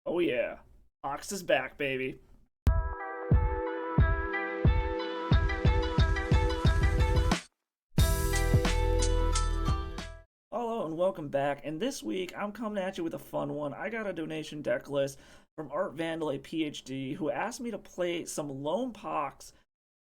Oh yeah, Pox is back, baby. Hello and welcome back. And this week I'm coming at you with a fun one. I got a donation deck list from Art Vandal, a PhD, who asked me to play some Loam Pox,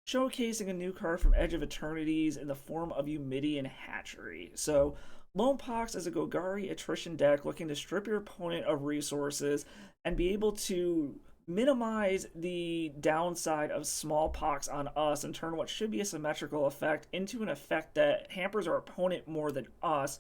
showcasing a new card from Edge of Eternities in the form of Eumidian Hatchery. So, Loam Pox is a Golgari attrition deck looking to strip your opponent of resources and be able to minimize the downside of smallpox on us and turn what should be a symmetrical effect into an effect that hampers our opponent more than us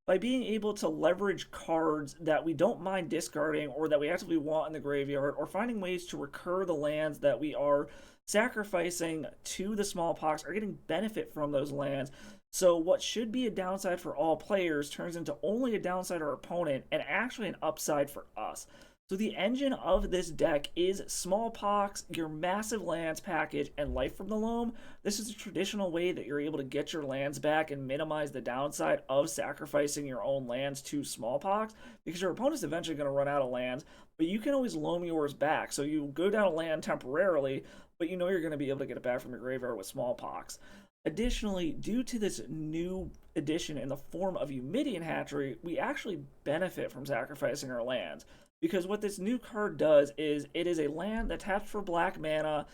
by being able to leverage cards that we don't mind discarding or that we actively want in the graveyard, or finding ways to recur the lands that we are sacrificing to the smallpox or getting benefit from those lands. So what should be a downside for all players turns into only a downside for our opponent and actually an upside for us. So the engine of this deck is Smallpox, your massive lands package, and Life from the Loam. This is a traditional way that you're able to get your lands back and minimize the downside of sacrificing your own lands to Smallpox, because your opponent's eventually going to run out of lands, but you can always loam yours back. So you go down a land temporarily, but you know you're going to be able to get it back from your graveyard with Smallpox. Additionally, due to this new addition in the form of Eumidian Hatchery, we actually benefit from sacrificing our lands. Because what this new card does is it is a land that taps for black mana,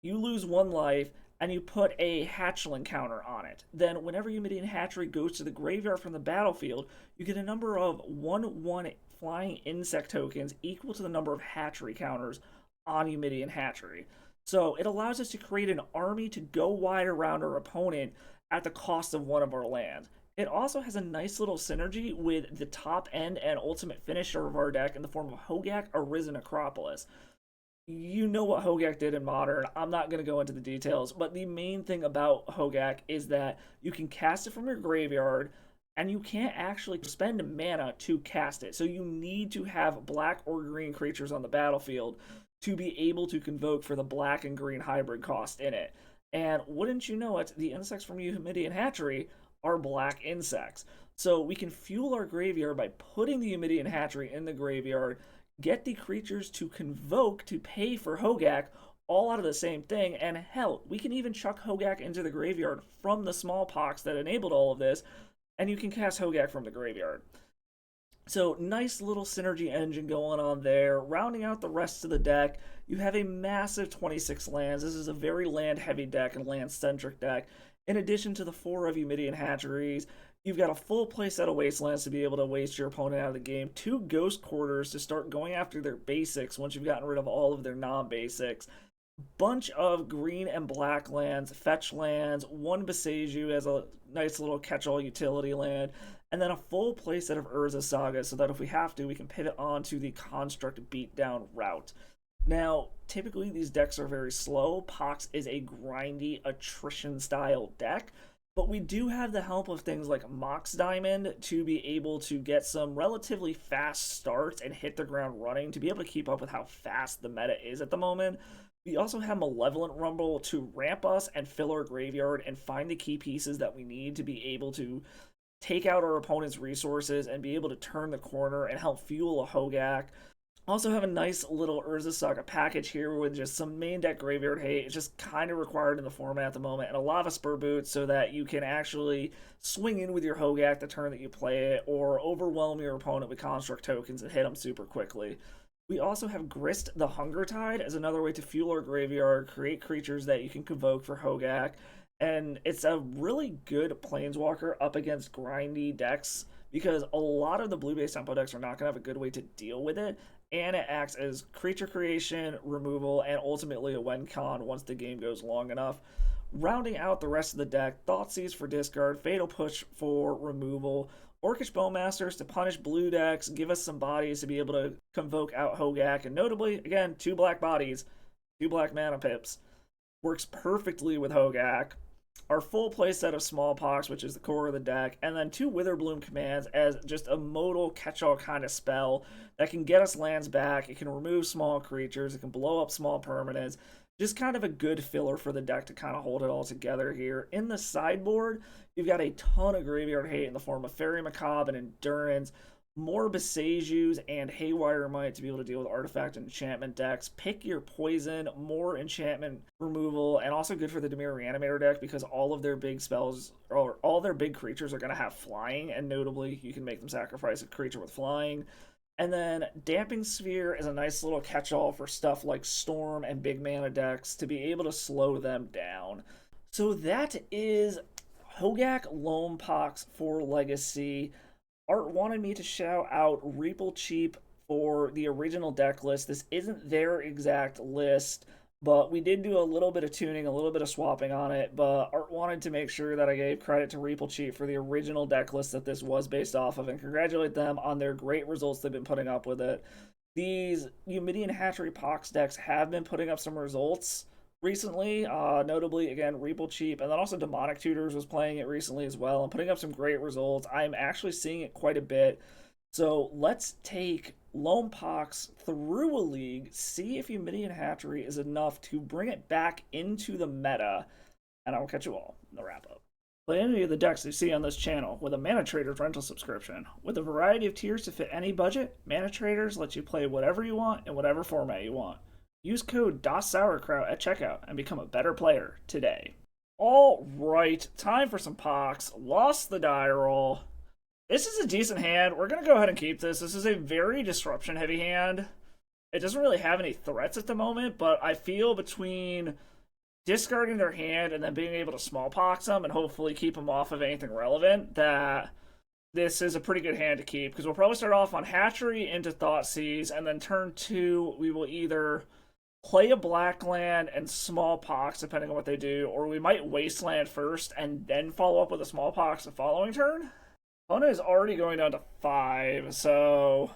you lose one life, and you put a hatchling counter on it. Then, whenever Eumidian Hatchery goes to the graveyard from the battlefield, you get a number of 1/1 flying insect tokens equal to the number of hatchery counters on Eumidian Hatchery. So, it allows us to create an army to go wide around our opponent at the cost of one of our lands. It also has a nice little synergy with the top end and ultimate finisher of our deck in the form of Hogaak Arisen Acropolis. You know what Hogaak did in Modern. I'm not going to go into the details, but the main thing about Hogaak is that you can cast it from your graveyard, and you can't actually spend mana to cast it. So you need to have black or green creatures on the battlefield to be able to convoke for the black and green hybrid cost in it. And wouldn't you know it, the insects from Eumidian Hatchery are black insects. So we can fuel our graveyard by putting the Eumidian Hatchery in the graveyard, get the creatures to convoke to pay for Hogaak, all out of the same thing, and hell, we can even chuck Hogaak into the graveyard from the smallpox that enabled all of this, and you can cast Hogaak from the graveyard. So nice little synergy engine going on there. Rounding out the rest of the deck, you have a massive 26 lands. This is a very land heavy deck and land centric deck. In addition to the 4 of Eumidian Hatcheries, you've got a full playset of Wastelands to be able to waste your opponent out of the game, 2 Ghost Quarters to start going after their basics once you've gotten rid of all of their non-basics, bunch of green and black lands, fetch lands, 1 Beseju as a nice little catch-all utility land, and then a full playset of Urza Saga so that if we have to, we can pivot onto the Construct Beatdown route. Now, typically these decks are very slow. Pox is a grindy attrition style deck, but we do have the help of things like Mox Diamond to be able to get some relatively fast starts and hit the ground running to be able to keep up with how fast the meta is at the moment. We also have Malevolent Rumble to ramp us and fill our graveyard and find the key pieces that we need to be able to take out our opponent's resources and be able to turn the corner and help fuel a Hogaak. Also have a nice little Urza Saga package here with just some main deck graveyard hate. It's just kind of required in the format at the moment. And a Lava Spur Boot so that you can actually swing in with your Hogaak the turn that you play it, or overwhelm your opponent with Construct tokens and hit them super quickly. We also have Grist the Hunger Tide as another way to fuel our graveyard, create creatures that you can convoke for Hogaak. And it's a really good Planeswalker up against grindy decks because a lot of the blue-based tempo decks are not going to have a good way to deal with it, and it acts as creature creation, removal, and ultimately a win con once the game goes long enough. Rounding out the rest of the deck, Thoughtseize for discard, Fatal Push for removal, Orcish Bowmasters to punish blue decks, give us some bodies to be able to convoke out Hogaak, and notably, again, 2 black bodies, 2 black mana pips. Works perfectly with Hogaak. Our full playset of Smallpox, which is the core of the deck, and then 2 Witherbloom commands as just a modal catch-all kind of spell that can get us lands back. It can remove small creatures, it can blow up small permanents. Just kind of a good filler for the deck to kind of hold it all together here. In the sideboard, you've got a ton of graveyard hate in the form of Fairy Macabre and Endurance, more Besejus and Haywire Might to be able to deal with artifact and enchantment decks. Pick your poison, more enchantment removal, and also good for the Dimir Reanimator deck because all of their big spells, or all their big creatures are going to have flying, and notably, you can make them sacrifice a creature with flying. And then Damping Sphere is a nice little catch-all for stuff like Storm and big mana decks to be able to slow them down. So that is Hogaak Loam Pox for Legacy. Art wanted me to shout out Reaple Cheap for the original deck list. This isn't their exact list, but we did do a little bit of tuning, a little bit of swapping on it, but Art wanted to make sure that I gave credit to Reaple Cheap for the original deck list that this was based off of and congratulate them on their great results they've been putting up with it. These Eumidian Hatchery POX decks have been putting up some results recently, notably, again, Reaple Cheap, and then also Demonic Tutors was playing it recently as well and putting up some great results. I'm actually seeing it quite a bit. So let's take Loam Pox through a league, see if Eumidian Hatchery is enough to bring it back into the meta, and I will catch you all in the wrap-up. Play any of the decks you see on this channel with a Mana Traders rental subscription. With a variety of tiers to fit any budget, Mana Traders lets you play whatever you want in whatever format you want. Use code DasSourKraut at checkout and become a better player today. Alright, time for some POX. Lost the die roll. This is a decent hand. We're going to go ahead and keep this. This is a very disruption-heavy hand. It doesn't really have any threats at the moment, but I feel between discarding their hand and then being able to smallpox them and hopefully keep them off of anything relevant that this is a pretty good hand to keep, because we'll probably start off on Hatchery into Thoughtseize, and then turn 2, we will either play a black land and smallpox, depending on what they do, or we might wasteland first and then follow up with a smallpox the following turn. Opponent is already going down to 5, so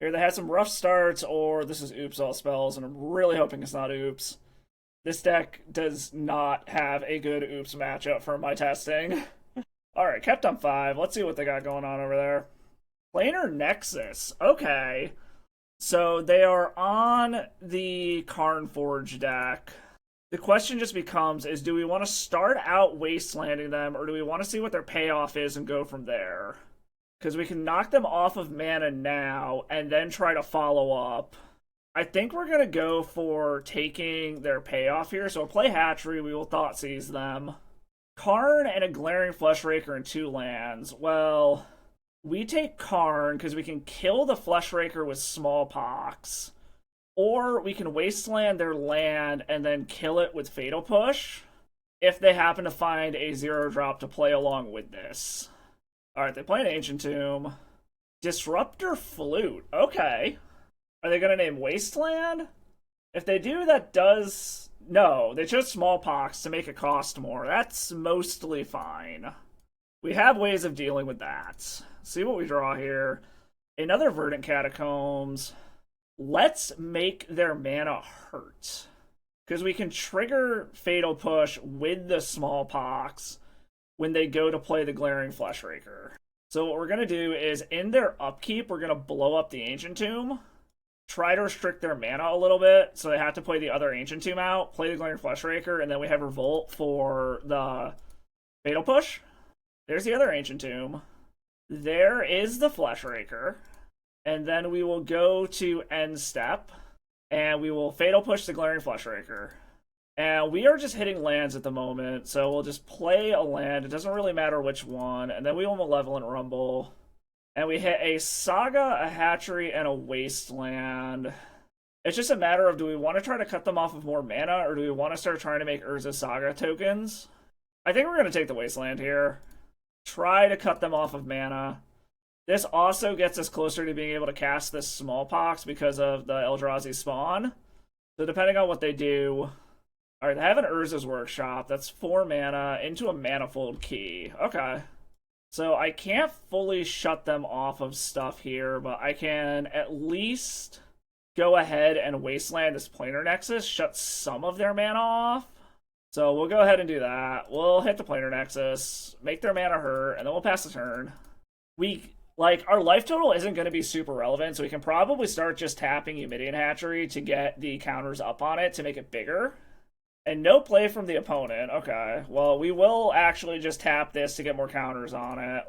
here they had some rough starts, or this is oops all spells, and I'm really hoping it's not oops. This deck does not have a good oops matchup for my testing. Alright, kept on 5. Let's see what they got going on over there. Planar Nexus. Okay. So they are on the Karn Forge deck. The question just becomes, do we want to start out wastelanding them, or do we want to see what their payoff is and go from there? Because we can knock them off of mana now, and then try to follow up. I think we're going to go for taking their payoff here, so we'll play Hatchery, we will Thoughtseize them. Karn and a Glaring Fleshraker and 2 lands. Well, we take Karn because we can kill the Fleshraker with Smallpox. Or we can wasteland their land and then kill it with Fatal Push if they happen to find a 0-drop to play along with this. Alright, they play an Ancient Tomb. Disruptor Flute. Okay. Are they going to name Wasteland? If they do, that does... No, they chose Smallpox to make it cost more. That's mostly fine. We have ways of dealing with that. See what we draw here. Another Verdant Catacombs. Let's make their mana hurt. Because we can trigger Fatal Push with the Smallpox when they go to play the Glaring Fleshraker. So what we're going to do is, in their upkeep, we're going to blow up the Ancient Tomb. Try to restrict their mana a little bit, so they have to play the other Ancient Tomb out, play the Glaring Fleshraker, and then we have Revolt for the Fatal Push. There's the other Ancient Tomb. There is the Fleshraker. And then we will go to end step, and we will Fatal Push the Glaring Fleshraker. And we are just hitting lands at the moment, so we'll just play a land. It doesn't really matter which one. And then we will Malevolent Rumble. And we hit a Saga, a Hatchery, and a Wasteland. It's just a matter of, do we want to try to cut them off of more mana, or do we want to start trying to make Urza Saga tokens? I think we're going to take the Wasteland here. Try to cut them off of mana. This also gets us closer to being able to cast this Smallpox because of the Eldrazi spawn. So depending on what they do... Alright, they have an Urza's Workshop. That's 4 mana into a Manifold Key. Okay. So I can't fully shut them off of stuff here, but I can at least go ahead and Wasteland this Planar Nexus, shut some of their mana off. So we'll go ahead and do that. We'll hit the Planar Nexus, make their mana hurt, and then we'll pass the turn. Our life total isn't going to be super relevant, so we can probably start just tapping Eumidian Hatchery to get the counters up on it to make it bigger. And no play from the opponent. Okay, well, we will actually just tap this to get more counters on it.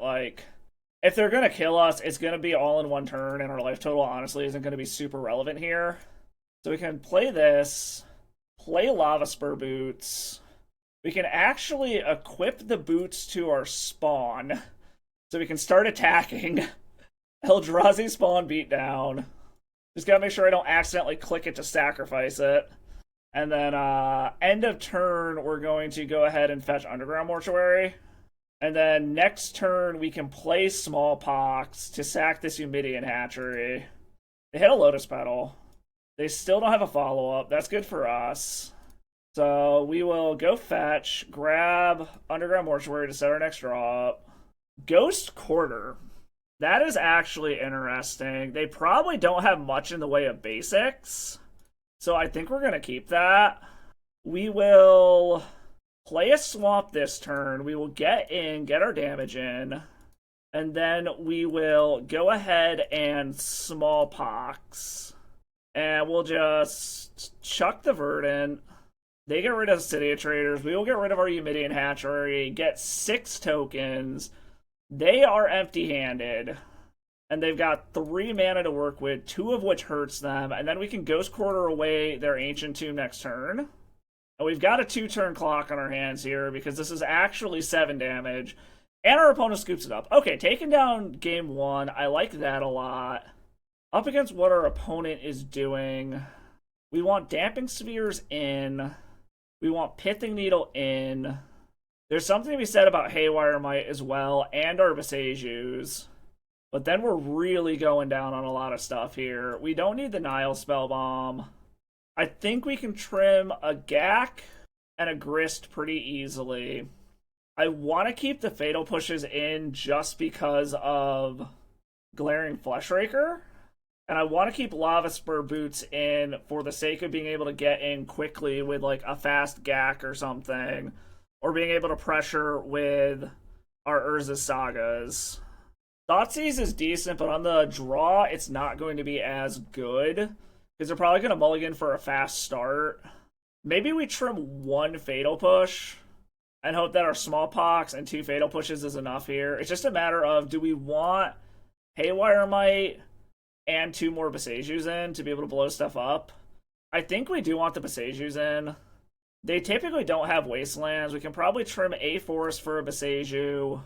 If they're going to kill us, it's going to be all in one turn, and our life total, honestly, isn't going to be super relevant here. So we can play this, play Lava Spur Boots. We can actually equip the boots to our spawn, so we can start attacking. Eldrazi spawn beatdown. Just gotta make sure I don't accidentally click it to sacrifice it. And then end of turn, we're going to go ahead and fetch Underground Mortuary. And then next turn, we can play Smallpox to sack this Eumidian Hatchery. They hit a Lotus Petal. They still don't have a follow-up. That's good for us. So we will go fetch, grab Underground Mortuary to set our next draw up. Ghost Quarter. That is actually interesting. They probably don't have much in the way of basics, so I think we're going to keep that. We will play a swamp this turn. We will get in, get our damage in, and then we will go ahead and Smallpox. And we'll just chuck the Verdant. They get rid of City of Traders. We will get rid of our Eumidian Hatchery, get 6 tokens. They are empty-handed, and they've got 3 mana to work with, 2 of which hurts them, and then we can Ghost Quarter away their Ancient Tomb next turn. And we've got a 2-turn clock on our hands here, because this is actually 7 damage, and our opponent scoops it up. Okay, taking down game 1, I like that a lot. Up against what our opponent is doing, we want Damping Spheres in, we want Pithing Needle in. There's something to be said about Haywire Might as well, and our Besejus. But then we're really going down on a lot of stuff here. We don't need the Nile Spellbomb. I think we can trim a Gak and a Grist pretty easily. I want to keep the Fatal Pushes in just because of Glaring Fleshraker. And I want to keep Lava Spur Boots in for the sake of being able to get in quickly with like a fast Gak or something. Or being able to pressure with our Urza Sagas. Thoughtseize is decent, but on the draw, it's not going to be as good. Because they're probably going to mulligan for a fast start. Maybe we trim 1 Fatal Push. And hope that our Smallpox and 2 Fatal Pushes is enough here. It's just a matter of, do we want Haywire Might and 2 more Besejus in to be able to blow stuff up? I think we do want the Besejus in. They typically don't have Wastelands. We can probably trim a Forest for a Beseju.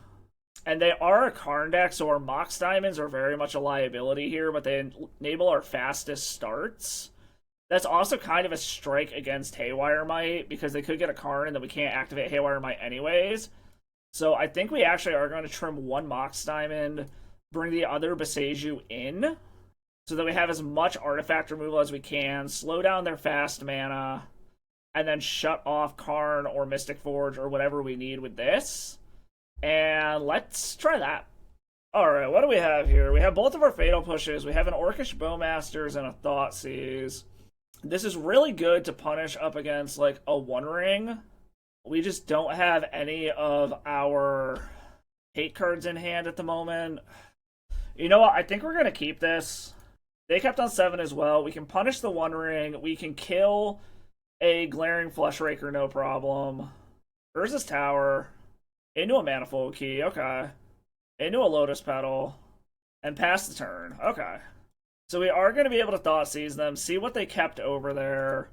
And they are a Karn deck, so our Mox Diamonds are very much a liability here, but they enable our fastest starts. That's also kind of a strike against Haywire Might, because they could get a Karn and then we can't activate Haywire Might anyways. So I think we actually are going to trim 1 Mox Diamond, bring the other Beseju in, so that we have as much artifact removal as we can, slow down their fast mana, and then shut off Karn or Mystic Forge or whatever we need with this. And let's try that. Alright, what do we have here? We have both of our Fatal Pushes. We have an Orcish Bowmasters and a Thoughtseize. This is really good to punish up against, like, a One Ring. We just don't have any of our hate cards in hand at the moment. You know what? I think we're going to keep this. They kept on 7 as well. We can punish the One Ring. We can kill a Glaring Fleshraker, no problem. Urza's Tower. Into a Manifold Key, okay. Into a Lotus Petal. And pass the turn, okay. So we are going to be able to Thoughtseize them, see what they kept over there.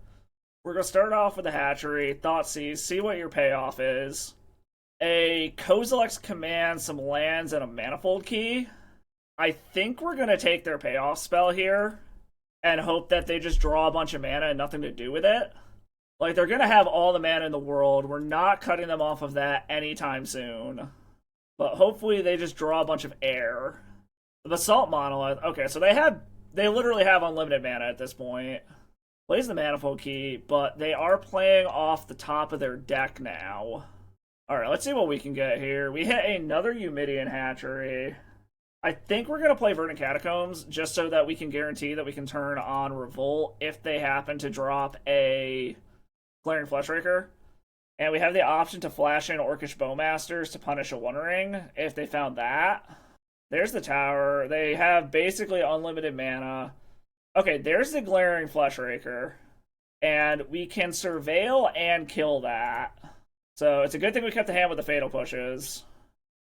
We're going to start off with the Hatchery, Thoughtseize, see what your payoff is. A Kozilek's Command, some lands, and a Manifold Key. I think we're going to take their payoff spell here and hope that they just draw a bunch of mana and nothing to do with it. Like, they're going to have all the mana in the world. We're not cutting them off of that anytime soon. But hopefully they just draw a bunch of air. The Basalt Monolith. Okay, so they literally have unlimited mana at this point. Plays the Manifold Key, but they are playing off the top of their deck now. Alright, let's see what we can get here. We hit another Eumidian Hatchery. I think we're going to play Verdant Catacombs, just so that we can guarantee that we can turn on Revolt if they happen to drop a Glaring Fleshraker. And we have the option to flash in Orcish Bowmasters to punish a One Ring if they found that. There's the tower. They have basically unlimited mana. Okay, there's the Glaring Fleshraker. And we can surveil and kill that. So it's a good thing we kept the hand with the Fatal Pushes.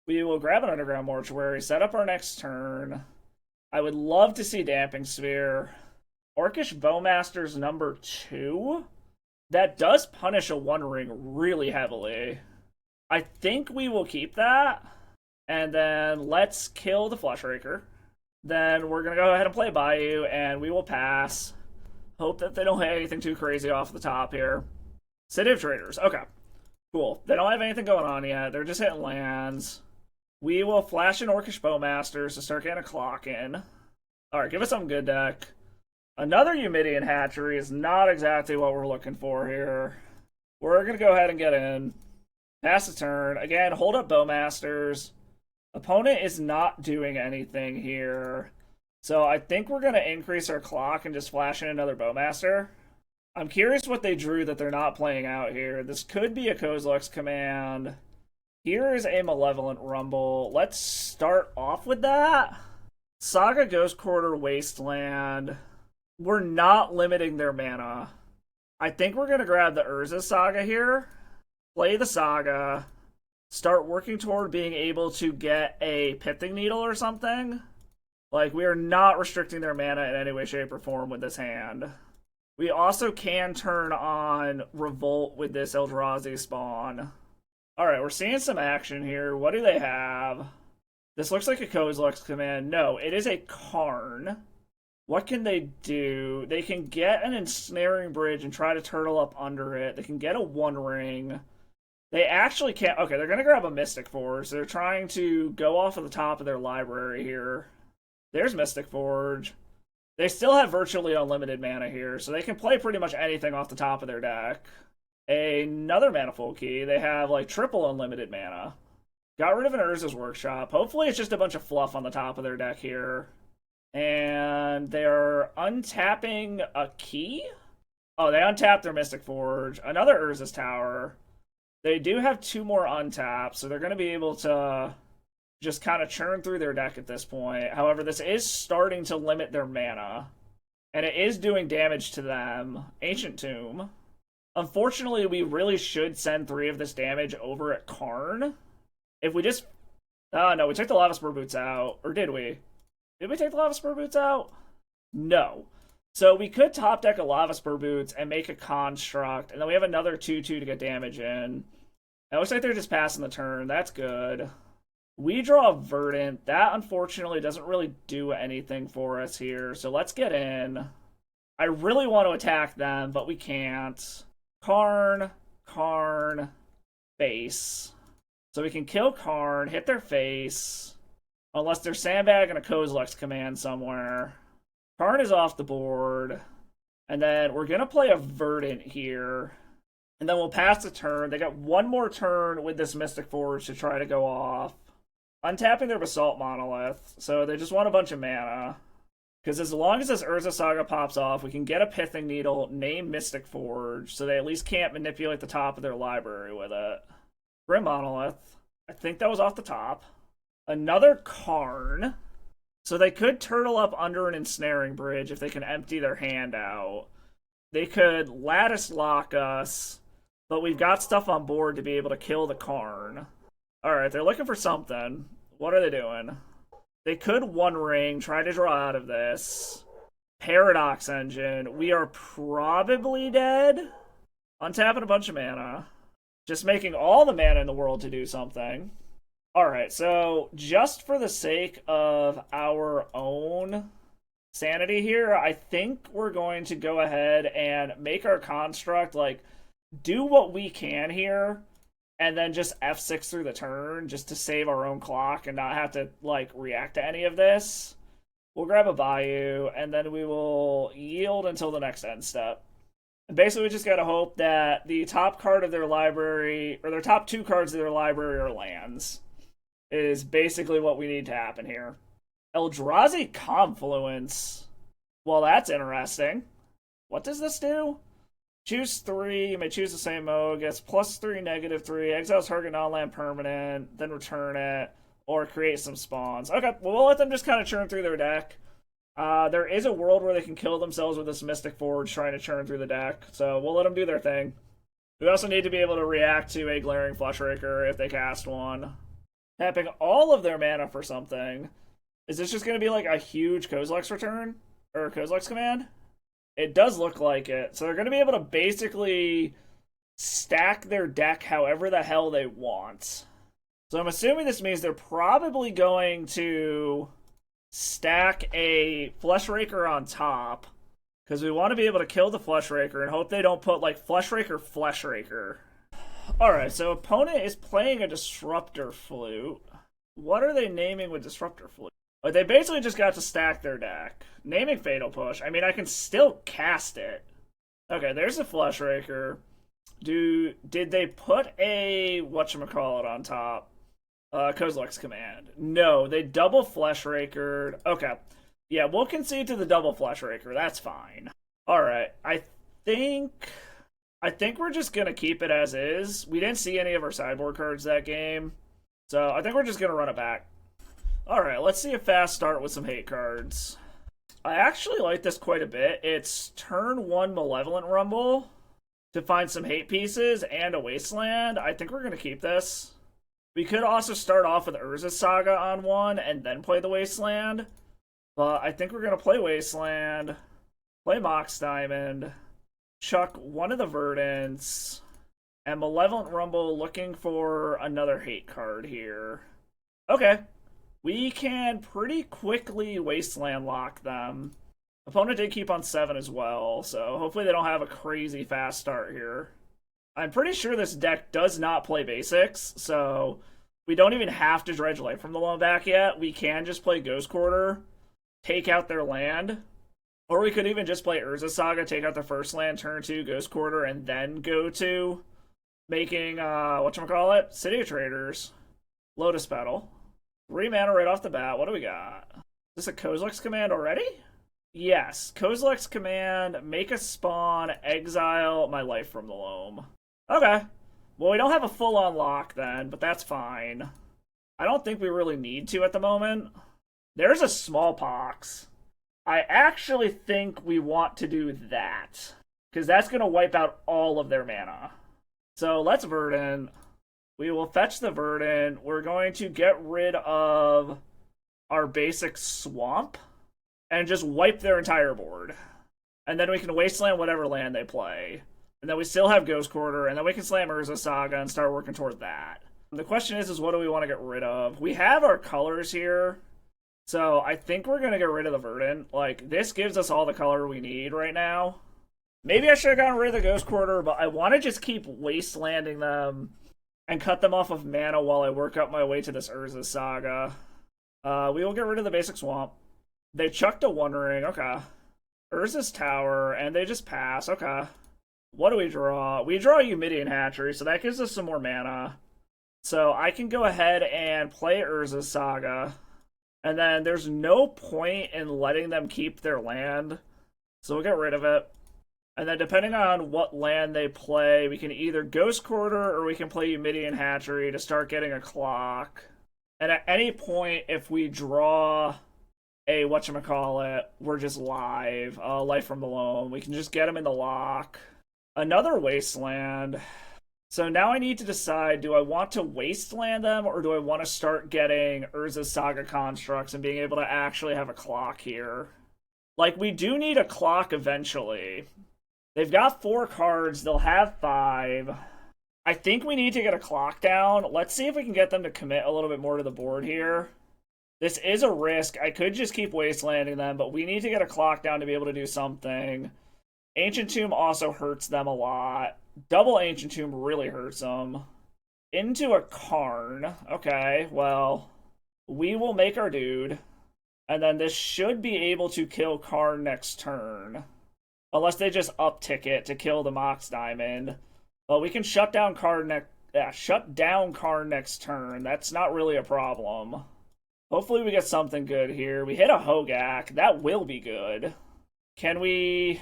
We will grab an Underground Mortuary, set up our next turn. I would love to see Damping Sphere. Orcish Bowmaster's number 2? That does punish a One Ring really heavily. I think we will keep that. And then let's kill the Flushraker. Then we're going to go ahead and play Bayou, and we will pass. Hope that they don't hit anything too crazy off the top here. City of Traders. Okay. Cool. They don't have anything going on yet. They're just hitting lands. We will flash in Orcish Bowmasters to start getting a clock in. Alright, give us some good deck. Another Eumidian Hatchery is not exactly what we're looking for here. We're going to go ahead and get in. Pass the turn. Again, hold up Bowmasters. Opponent is not doing anything here. So I think we're going to increase our clock and just flash in another Bowmaster. I'm curious what they drew that they're not playing out here. This could be a Kozilek's Command. Here is a Malevolent Rumble. Let's start off with that. Saga Ghost Quarter Wasteland. We're not limiting their mana. I think we're going to grab the Urza Saga here. Play the Saga. Start working toward being able to get a Pithing Needle or something. Like, we are not restricting their mana in any way, shape, or form with this hand. We also can turn on Revolt with this Eldrazi spawn. Alright, we're seeing some action here. What do they have? This looks like a Kozilek's Command. No, it is a Karn. What can they do? They can get an Ensnaring Bridge and try to turtle up under it. They can get a One Ring. They actually can't... Okay, they're going to grab a Mystic Forge. They're trying to go off of the top of their library here. There's Mystic Forge. They still have virtually unlimited mana here, so they can play pretty much anything off the top of their deck. Another Manifold Key. They have, like, triple unlimited mana. Got rid of an Urza's Workshop. Hopefully it's just a bunch of fluff on the top of their deck here. And they're untapping a key? Oh, they untapped their Mystic Forge. Another Urza's Tower. They do have 2 more untapped, so they're going to be able to just kind of churn through their deck at this point. However, this is starting to limit their mana, and it is doing damage to them. Ancient Tomb. Unfortunately, we really should send 3 of this damage over at Karn. If we just... Oh, no, we took the Lava Spur Boots out. Or did we? Did we take the Lava Spur Boots out? No. So we could top deck a Lava Spur Boots and make a Construct, and then we have another 2/2 to get damage in. It looks like they're just passing the turn. That's good. We draw a Verdant. That, unfortunately, doesn't really do anything for us here, so let's get in. I really want to attack them, but we can't. Karn, face. So we can kill Karn, hit their face, unless they're sandbagging a Kozilek's Command somewhere. Karn is off the board. And then we're going to play a Verdant here. And then we'll pass the turn. They got 1 more turn with this Mystic Forge to try to go off. Untapping their Basalt Monolith. So they just want a bunch of mana. Because as long as this Urza Saga pops off, we can get a Pithing Needle, name Mystic Forge, so they at least can't manipulate the top of their library with it. Grim Monolith. I think that was off the top. Another Karn. So they could turtle up under an Ensnaring Bridge if they can empty their hand out. They could Lattice Lock us, but we've got stuff on board to be able to kill the Karn. Alright, they're looking for something. What are they doing? They could One Ring, try to draw out of this. Paradox Engine. We are probably dead. Untapping a bunch of mana. Just making all the mana in the world to do something. Alright, so just for the sake of our own sanity here, I think we're going to go ahead and make our construct, like, do what we can here, and then just F6 through the turn, just to save our own clock and not have to, like, react to any of this. We'll grab a Bayou, and then we will yield until the next end step. And basically, we just gotta hope that the top card of their library, or their top 2 cards of their library are lands. Is basically what we need to happen here. Eldrazi Confluence. Well, that's interesting. What does this do? Choose 3. You may choose the same mode. Gets +3, -3. Exiles target non-land permanent. Then return it. Or create some spawns. Okay, well, we'll let them just kind of churn through their deck. There is a world where they can kill themselves with this Mystic Forge trying to churn through the deck. So we'll let them do their thing. We also need to be able to react to a Glaring Flushraker if they cast one. Tapping all of their mana for something. Is this just going to be like a huge Kozilek's return? Or Kozilek's command? It does look like it. So they're going to be able to basically stack their deck however the hell they want. So I'm assuming this means they're probably going to stack a Fleshraker on top. Because we want to be able to kill the Fleshraker and hope they don't put like Fleshraker. Alright, so opponent is playing a Disruptor Flute. What are they naming with Disruptor Flute? Like, they basically just got to stack their deck. Naming Fatal Push. I mean, I can still cast it. Okay, there's a Fleshraker. Did they put a whatchamacallit on top? Kozilek's command. No, they double Fleshrakered. Okay. Yeah, we'll concede to the double Fleshraker. That's fine. Alright, I think we're just gonna keep it as is. We didn't see any of our sideboard cards that game. So I think we're just gonna run it back. Alright, let's see a fast start with some hate cards. I actually like this quite a bit. It's turn 1 Malevolent Rumble to find some hate pieces and a Wasteland. I think we're gonna keep this. We could also start off with Urza's Saga on one and then play the Wasteland. But I think we're going to play Wasteland, play Mox Diamond, chuck one of the Verdants, and Malevolent Rumble looking for another hate card here. Okay. We can pretty quickly Wasteland lock them. Opponent did keep on 7 as well, so hopefully they don't have a crazy fast start here. I'm pretty sure this deck does not play basics, so we don't even have to dredge Life from the Loam back yet. We can just play Ghost Quarter, take out their land, or we could even just play Urza's Saga, take out their first land, turn 2, Ghost Quarter, and then go to making, whatchamacallit? City of Traders. Lotus Petal. 3 mana right off the bat. What do we got? Is this a Kozilek's command already? Yes. Kozilek's command, make a spawn, exile my Life from the Loam. Okay. Well, we don't have a full-on lock then, but that's fine. I don't think we really need to at the moment. There's a Small Pox. I actually think we want to do that, because that's going to wipe out all of their mana. So let's Verdant. We will fetch the Verdant. We're going to get rid of our basic Swamp and just wipe their entire board. And then we can Wasteland whatever land they play. And then we still have Ghost Quarter, and then we can slam Urza's Saga and start working toward that. The question is what do we want to get rid of? We have our colors here. So I think we're going to get rid of the Verdant. Like, this gives us all the color we need right now. Maybe I should have gotten rid of the Ghost Quarter, but I want to just keep Wastelanding them and cut them off of mana while I work up my way to this Urza's Saga. We will get rid of the basic Swamp. They chucked a One Ring. Okay. Urza's Tower, and they just pass. Okay. What do we draw? We draw Eumidian Hatchery, so that gives us some more mana. So I can go ahead and play Urza's Saga. And then there's no point in letting them keep their land. So we'll get rid of it. And then depending on what land they play, we can either Ghost Quarter or we can play Eumidian Hatchery to start getting a clock. And at any point, if we draw a whatchamacallit, we're just live. Life from the Loam. We can just get them in the lock. Another Wasteland. So now I need to decide, do I want to Wasteland them or do I want to start getting Urza's Saga constructs and being able to actually have a clock here? Like, we do need a clock eventually. They've got 4 cards. They'll have 5. I think we need to get a clock down. Let's see if we can get them to commit a little bit more to the board here. This is a risk. I could just keep Wastelanding them, but we need to get a clock down to be able to do something. Ancient Tomb also hurts them a lot. Double Ancient Tomb really hurts them. Into a Karn. Okay, well, we will make our dude. And then this should be able to kill Karn next turn. Unless they just uptick it to kill the Mox Diamond. But we can shut down Karn next turn. That's not really a problem. Hopefully we get something good here. We hit a Hogaak. That will be good. Can we...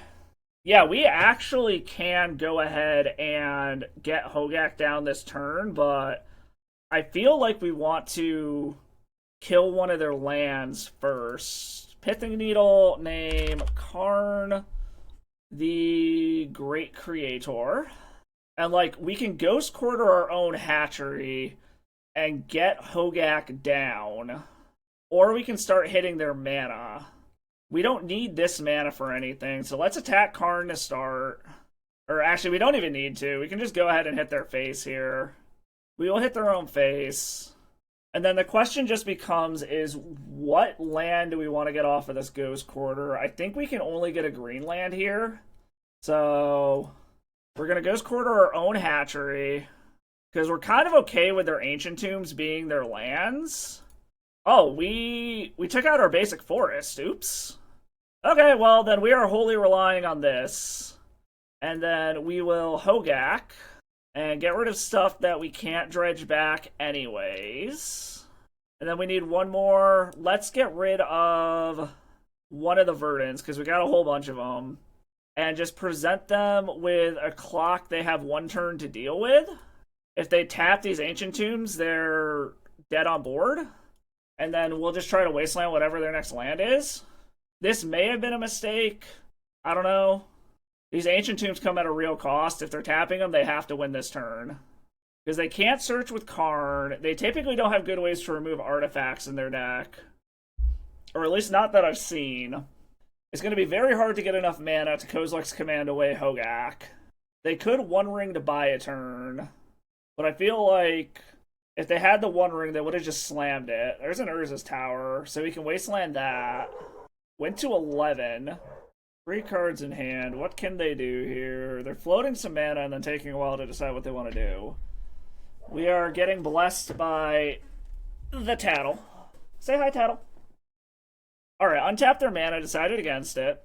Yeah, we actually can go ahead and get Hogaak down this turn, but I feel like we want to kill one of their lands first. Pithing Needle, name Karn, the Great Creator. And, like, we can Ghost Quarter our own Hatchery and get Hogaak down. Or we can start hitting their mana. We don't need this mana for anything, so let's attack Karn to start. Or actually, we don't even need to. We can just go ahead and hit their face here. We will hit their own face. And then the question just becomes is what land do we want to get off of this Ghost Quarter? I think we can only get a green land here. So we're going to Ghost Quarter our own hatchery. Because we're kind of okay with their Ancient Tombs being their lands. Oh, we took out our basic forest. Oops. Okay, well, then we are wholly relying on this. And then we will Hogaak and get rid of stuff that we can't dredge back anyways. And then we need one more. Let's get rid of one of the Verdants, because we got a whole bunch of them. And just present them with a clock they have one turn to deal with. If they tap these Ancient Tombs, they're dead on board. And then we'll just try to wasteland whatever their next land is. This may have been a mistake. I don't know. These Ancient Tombs come at a real cost. If they're tapping them, they have to win this turn. Because they can't search with Karn. They typically don't have good ways to remove artifacts in their deck. Or at least not that I've seen. It's going to be very hard to get enough mana to Kozilek's command away Hogaak. They could One Ring to buy a turn. But I feel like if they had the One Ring, they would have just slammed it. There's an Urza's Tower, so we can wasteland that. Went to 11. 3 cards in hand. What can they do here? They're floating some mana and then taking a while to decide what they want to do. We are getting blessed by the Tattle. Say hi, Tattle. Alright, untap their mana, decided against it.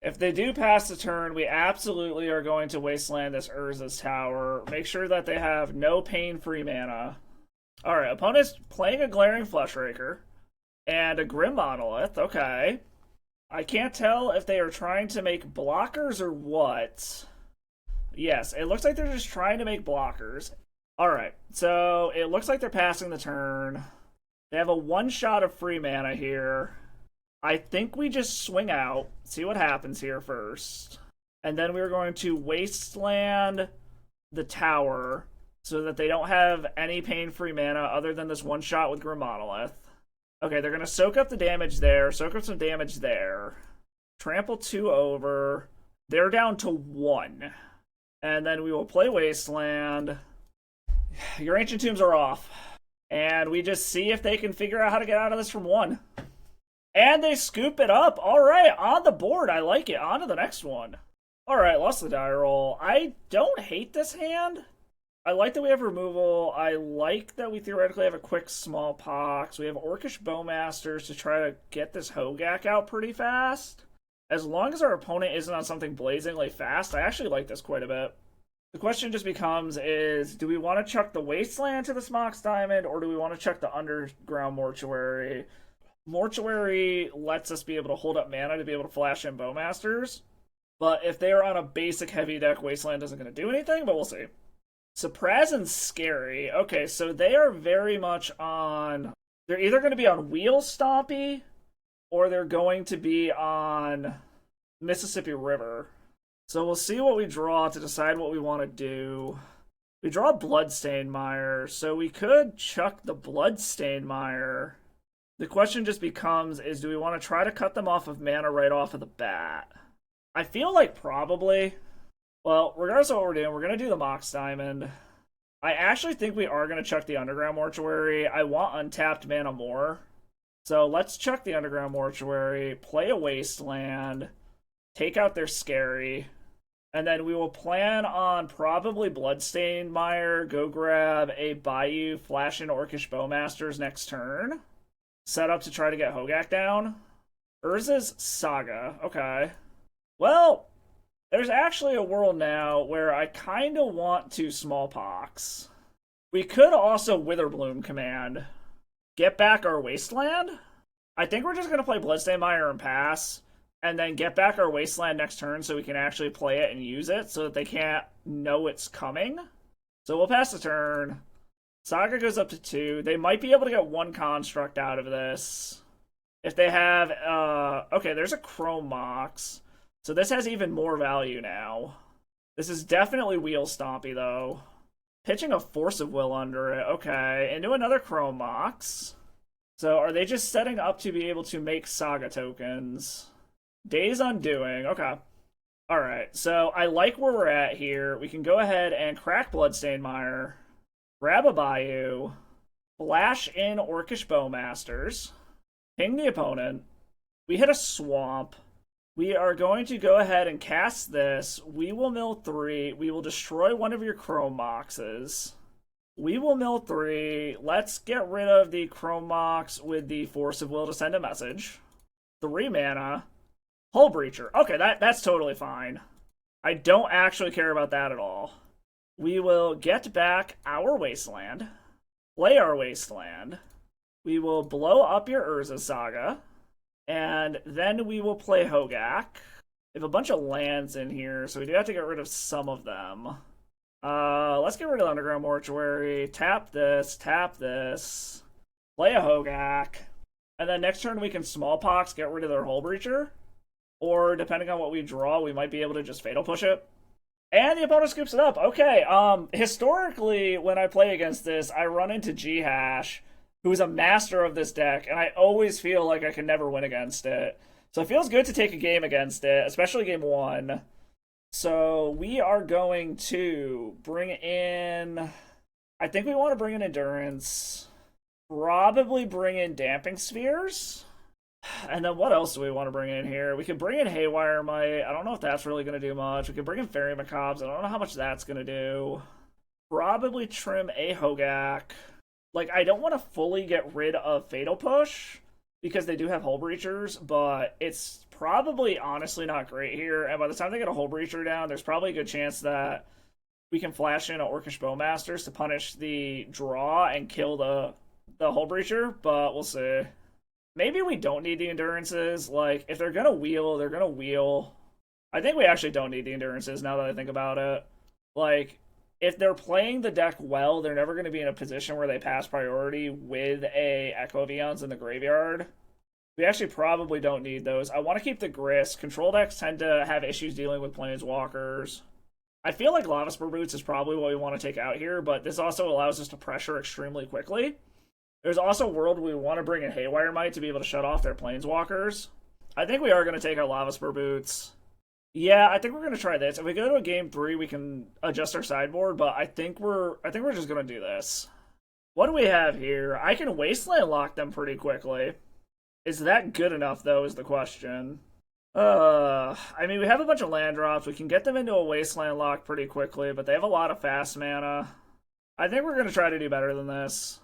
If they do pass the turn, we absolutely are going to wasteland this Urza's Tower. Make sure that they have no pain-free mana. Alright, opponent's playing a Glaring Fleshraker and a Grim Monolith. Okay. I can't tell if they are trying to make blockers or what. Yes, it looks like they're just trying to make blockers. Alright, so it looks like they're passing the turn. They have a one-shot of free mana here. I think we just swing out, see what happens here first. And then we're going to wasteland the tower so that they don't have any pain-free mana other than this one shot with Grim Monolith. Okay, they're going to soak up the damage there, soak up some damage there. Trample 2 over. They're down to 1. And then we will play Wasteland. Your Ancient Tombs are off. And we just see if they can figure out how to get out of this from 1. And they scoop it up. All right, on the board. I like it. On to the next one. All right, lost the die roll. I don't hate this hand. I like that we have removal. I like that we theoretically have a quick small pox. We have Orcish Bowmasters to try to get this Hogaak out pretty fast. As long as our opponent isn't on something blazingly fast, I actually like this quite a bit. The question just becomes is, do we want to chuck the Wasteland to the Smox Diamond, or do we want to chuck the Underground Mortuary? Mortuary lets us be able to hold up mana to be able to flash in Bowmasters. But if they are on a basic heavy deck, Wasteland isn't going to do anything, but we'll see. Supraz and Scary. Okay, so they are very much on... They're either going to be on Wheel Stompy, or they're going to be on Mississippi River. So we'll see what we draw to decide what we want to do. We draw Bloodstained Mire, so we could chuck the Bloodstained Mire. The question just becomes, is do we want to try to cut them off of mana right off of the bat? I feel like probably... Well, regardless of what we're doing, we're going to do the Mox Diamond. I actually think we are going to chuck the Underground Mortuary. I want untapped mana more. So let's chuck the Underground Mortuary, play a Wasteland, take out their Scary, and then we will plan on probably Bloodstained Mire, go grab a Bayou, flash in Orcish Bowmasters next turn. Set up to try to get Hogaak down. Urza's Saga. Okay. Well... There's actually a world now where I kind of want to Smallpox. We could also Witherbloom command. Get back our Wasteland? I think we're just going to play Bloodstained Mire and pass. And then get back our Wasteland next turn so we can actually play it and use it so that they can't know it's coming. So we'll pass the turn. Saga goes up to 2. They might be able to get 1 construct out of this. If they have... okay, there's a Chrome Mox. So this has even more value now. This is definitely Wheel Stompy, though. Pitching a Force of Will under it. Okay, into another Chrome Mox. So are they just setting up to be able to make Saga tokens? Days Undoing. Okay. Alright, so I like where we're at here. We can go ahead and crack Bloodstained Mire, grab a Bayou, flash in Orcish Bowmasters, ping the opponent. We hit a Swamp. We are going to go ahead and cast this. We will mill 3. We will destroy one of your Chrome Moxes. We will mill 3. Let's get rid of the Chrome Mox with the Force of Will to send a message. 3 mana. Hull Breacher. Okay, that's totally fine. I don't actually care about that at all. We will get back our Wasteland. Play our Wasteland. We will blow up your Urza Saga. And then we will play Hogaak. We have a bunch of lands in here, so we do have to get rid of some of them. Let's get rid of the Underground Mortuary. Tap this. Play a Hogaak. And then next turn we can Smallpox, get rid of their Hull Breacher. Or, depending on what we draw, we might be able to just Fatal Push it. And the opponent scoops it up. Okay, historically, when I play against this, I run into G-Hash, who's a master of this deck, and I always feel like I can never win against it. So it feels good to take a game against it, especially game 1. So we are going to bring in... I think we want to bring in Endurance. Probably bring in Damping Spheres. And then what else do we want to bring in here? We could bring in Haywire Might. I don't know if that's really going to do much. We could bring in Fairy Macabres. I don't know how much that's going to do. Probably trim a Hogaak. Like, I don't want to fully get rid of Fatal Push because they do have Hull Breachers, but it's probably honestly not great here. And by the time they get a Hull Breacher down, there's probably a good chance that we can flash in an Orcish Bowmasters to punish the draw and kill the Hull Breacher, but we'll see. Maybe we don't need the Endurances. Like, if they're going to wheel, they're going to wheel. I think we actually don't need the Endurances now that I think about it. Like, if they're playing the deck well, they're never going to be in a position where they pass priority with a Echo of Eons in the graveyard. We actually probably don't need those. I want to keep the Grist. Control decks tend to have issues dealing with Planeswalkers. I feel like Lava Spur Boots is probably what we want to take out here, but this also allows us to pressure extremely quickly. There's also a world we want to bring in Haywire Might to be able to shut off their Planeswalkers. I think we are going to take out Lava Spur Boots. Yeah, I think we're going to try this. If we go to a game 3, we can adjust our sideboard, but I think we're just going to do this. What do we have here? I can Wasteland lock them pretty quickly. Is that good enough, though, is the question. I mean, we have a bunch of land drops. We can get them into a Wasteland lock pretty quickly, but they have a lot of fast mana. I think we're going to try to do better than this.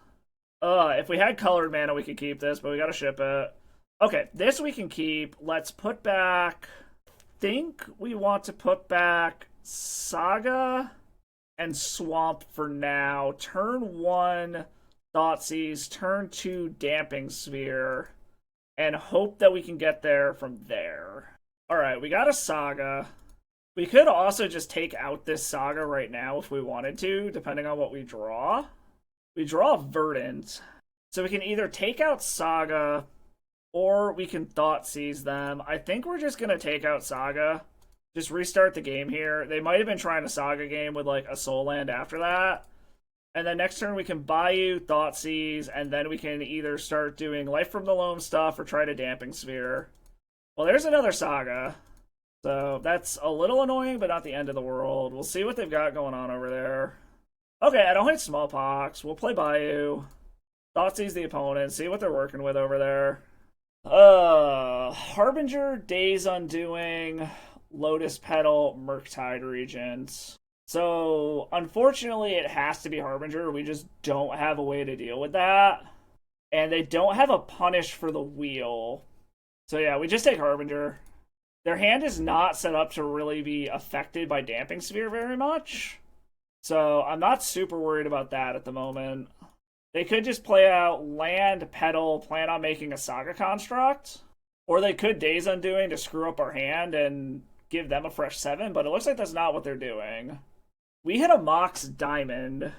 If we had colored mana, we could keep this, but we gotta ship it. Okay, this we can keep. Let's put back... I think we want to put back Saga and Swamp for now. Turn 1, Thoughtseize. Turn 2, Damping Sphere. And hope that we can get there from there. Alright, we got a Saga. We could also just take out this Saga right now if we wanted to, depending on what we draw. We draw Verdant, so we can either take out Saga, or we can Thoughtseize them. I think we're just going to take out Saga. Just restart the game here. They might have been trying a Saga game with, like, a Soul Land after that. And then next turn we can Bayou, Thoughtseize, and then we can either start doing Life from the Loam stuff or try to Damping Sphere. Well, there's another Saga. So that's a little annoying, but not the end of the world. We'll see what they've got going on over there. Okay, I don't hate Smallpox. We'll play Bayou. Thoughtseize the opponent. See what they're working with over there. Harbinger, Days Undoing, Lotus Petal, Murktide Regent. So, unfortunately, it has to be Harbinger. We just don't have a way to deal with that. And they don't have a punish for the wheel. So yeah, we just take Harbinger. Their hand is not set up to really be affected by Damping Sphere very much. So I'm not super worried about that at the moment. They could just play out land, petal, plan on making a Saga Construct. Or they could Days Undoing to screw up our hand and give them a fresh 7, but it looks like that's not what they're doing. We hit a Mox Diamond.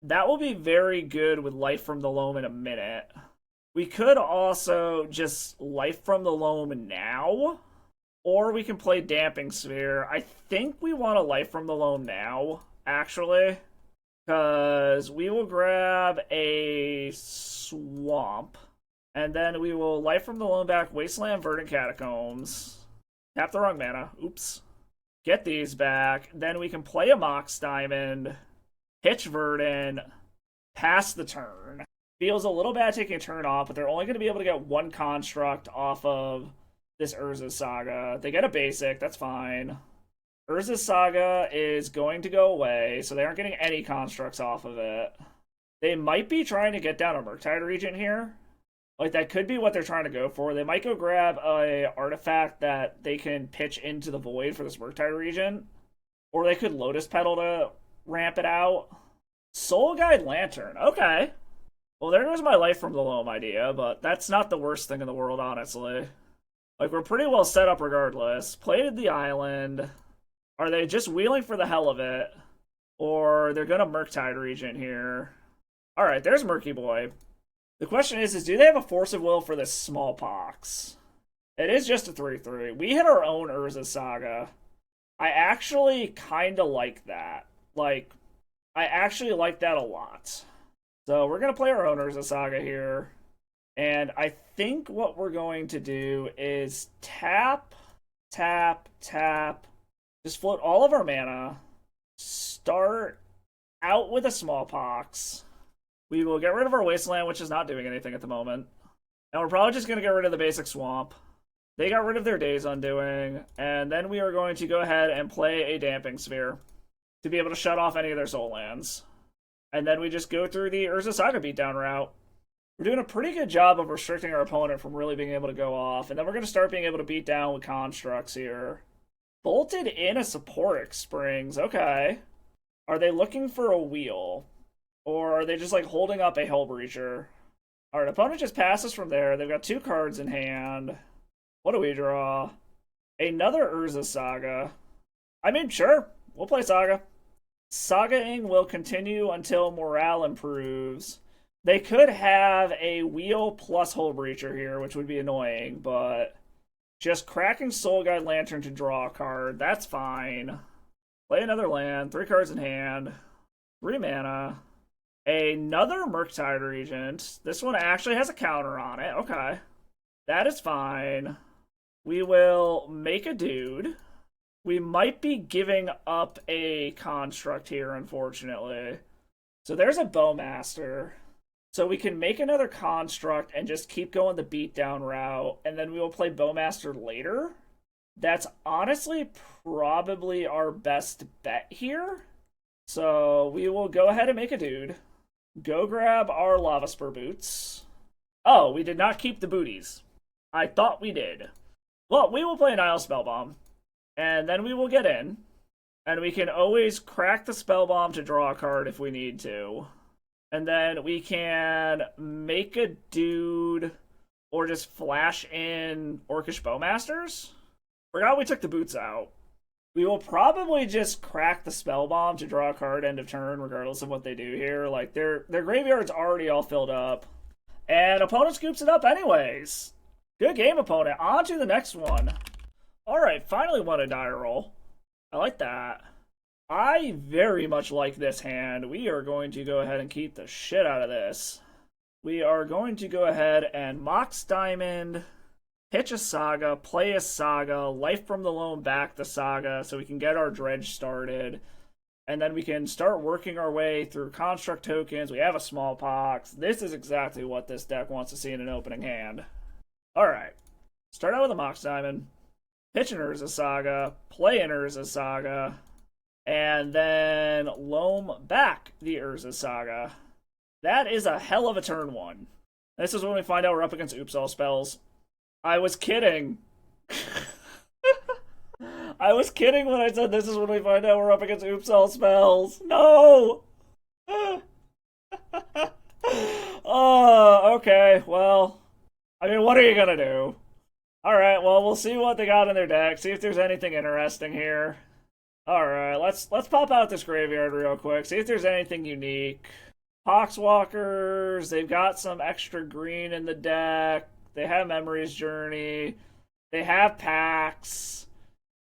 That will be very good with Life from the Loam in a minute. We could also just Life from the Loam now. Or we can play Damping Sphere. I think we want a Life from the Loam now, actually. Because we will grab a swamp. And then we will Life from the Loam back, Wasteland, Verdant Catacombs. Tap the wrong mana. Oops. Get these back. Then we can play a Mox Diamond. Pitch Verdant. Pass the turn. Feels a little bad taking a turn off, but they're only going to be able to get one construct off of this Urza's Saga. They get a basic. That's fine. Urza's Saga is going to go away, so they aren't getting any constructs off of it. They might be trying to get down a Murktide Regent here. Like, that could be what they're trying to go for. They might go grab a artifact that they can pitch into the void for this Murktide Regent. Or they could Lotus Petal to ramp it out. Soul Guide Lantern. Okay. Well, there goes my Life from the Loam idea, but that's not the worst thing in the world, honestly. Like, we're pretty well set up regardless. Plated the island. Are they just wheeling for the hell of it? Or they're going to Murktide Regent here. Alright, there's Murky Boy. The question is do they have a Force of Will for this Small Pox? It is just a 3/3. We hit our own Urza's Saga. I actually kind of like that. Like, I actually like that a lot. So we're going to play our own Urza's Saga here. And I think what we're going to do is tap, tap, tap. Just float all of our mana. Start out with a Small Pox. We will get rid of our Wasteland, which is not doing anything at the moment. And we're probably just going to get rid of the basic Swamp. They got rid of their Days Undoing. And then we are going to go ahead and play a Damping Sphere to be able to shut off any of their Soul Lands. And then we just go through the Urza Saga beatdown route. We're doing a pretty good job of restricting our opponent from really being able to go off. And then we're going to start being able to beat down with constructs here. Bolted in a Support Springs. Okay. Are they looking for a wheel? Or are they just, like, holding up a Hellbreacher? Alright, opponent just passes from there. They've got 2 cards in hand. What do we draw? Another Urza Saga. I mean, sure. We'll play Saga. Sagaing will continue until morale improves. They could have a wheel plus Hullbreacher here, which would be annoying, but just cracking Soul Guide Lantern to draw a card, that's fine. Play another land, 3 cards in hand, 3 mana. Another Murktide Regent. This one actually has a counter on it. Okay. That is fine. We will make a dude. We might be giving up a construct here, unfortunately. So there's a Bowmaster. So we can make another construct and just keep going the beatdown route, and then we will play Bowmaster later. That's honestly probably our best bet here. So we will go ahead and make a dude. Go grab our Lava Spur Boots. Oh, we did not keep the booties. I thought we did. Well, we will play an Isle Spellbomb. And then we will get in. And we can always crack the Spellbomb to draw a card if we need to. And then we can make a dude or just flash in Orcish Bowmasters. Forgot we took the boots out. We will probably just crack the Spellbomb to draw a card end of turn, regardless of what they do here. Like, their graveyard's already all filled up. And opponent scoops it up anyways. Good game, opponent. On to the next one. Alright, finally won a die roll. I like that. I very much like this hand. We are going to go ahead and keep the shit out of this. We are going to go ahead and Mox Diamond, pitch a Saga, play a Saga, Life from the Loam back the Saga so we can get our Dredge started. And then we can start working our way through construct tokens. We have a Small Pox. This is exactly what this deck wants to see in an opening hand. Alright. Start out with a Mox Diamond. Pitch an Urza Saga. Play an Urza Saga. And then Loam back the Urza Saga. That is a hell of a turn 1. This is when we find out we're up against Oops All Spells. I was kidding. I was kidding when I said this is when we find out we're up against Oops All Spells. No! Oh, okay. Well, I mean, what are you gonna do? Alright, well, we'll see what they got in their deck. See if there's anything interesting here. Alright, let's pop out this graveyard real quick. See if there's anything unique. Poxwalkers, they've got some extra green in the deck. They have Memory's Journey. They have packs.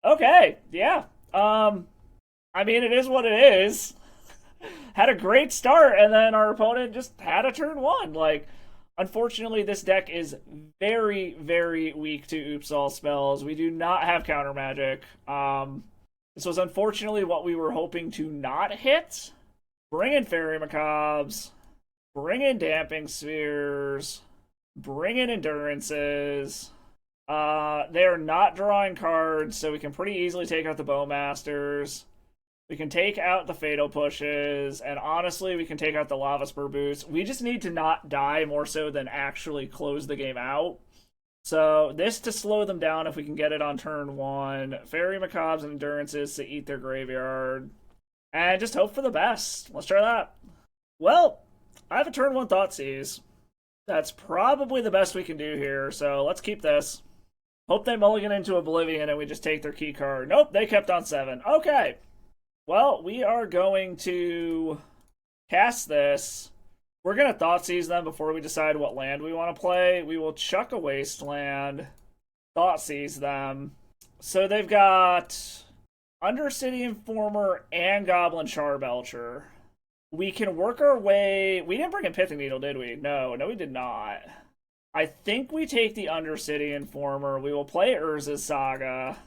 Okay, yeah. I mean, it is what it is. Had a great start, and then our opponent just had a turn one. Like, unfortunately, this deck is very, very weak to Oops All spells. We do not have counter magic. This was unfortunately what we were hoping to not hit. Bring in Fairy Macabres. Bring in Damping Spheres. Bring in Endurances. They are not drawing cards, so we can pretty easily take out the Bowmasters. We can take out the Fatal Pushes, and honestly, we can take out the Lava Spur Boots. We just need to not die more so than actually close the game out. So this to slow them down if we can get it on turn one. Fairy Macabres and Endurances to eat their graveyard. And just hope for the best. Let's try that. Well, I have a turn one Thoughtseize. That's probably the best we can do here, so let's keep this. Hope they mulligan into Oblivion and we just take their key card. Nope, they kept on 7. Okay. Well, we are going to cast this. We're going to Thoughtseize them before we decide what land we want to play. We will chuck a Wasteland, Thoughtseize them. So they've got Undercity Informer and Goblin Charbelcher. We can work our way... We didn't bring in Pithing Needle, did we? No, we did not. I think we take the Undercity Informer. We will play Urza's Saga.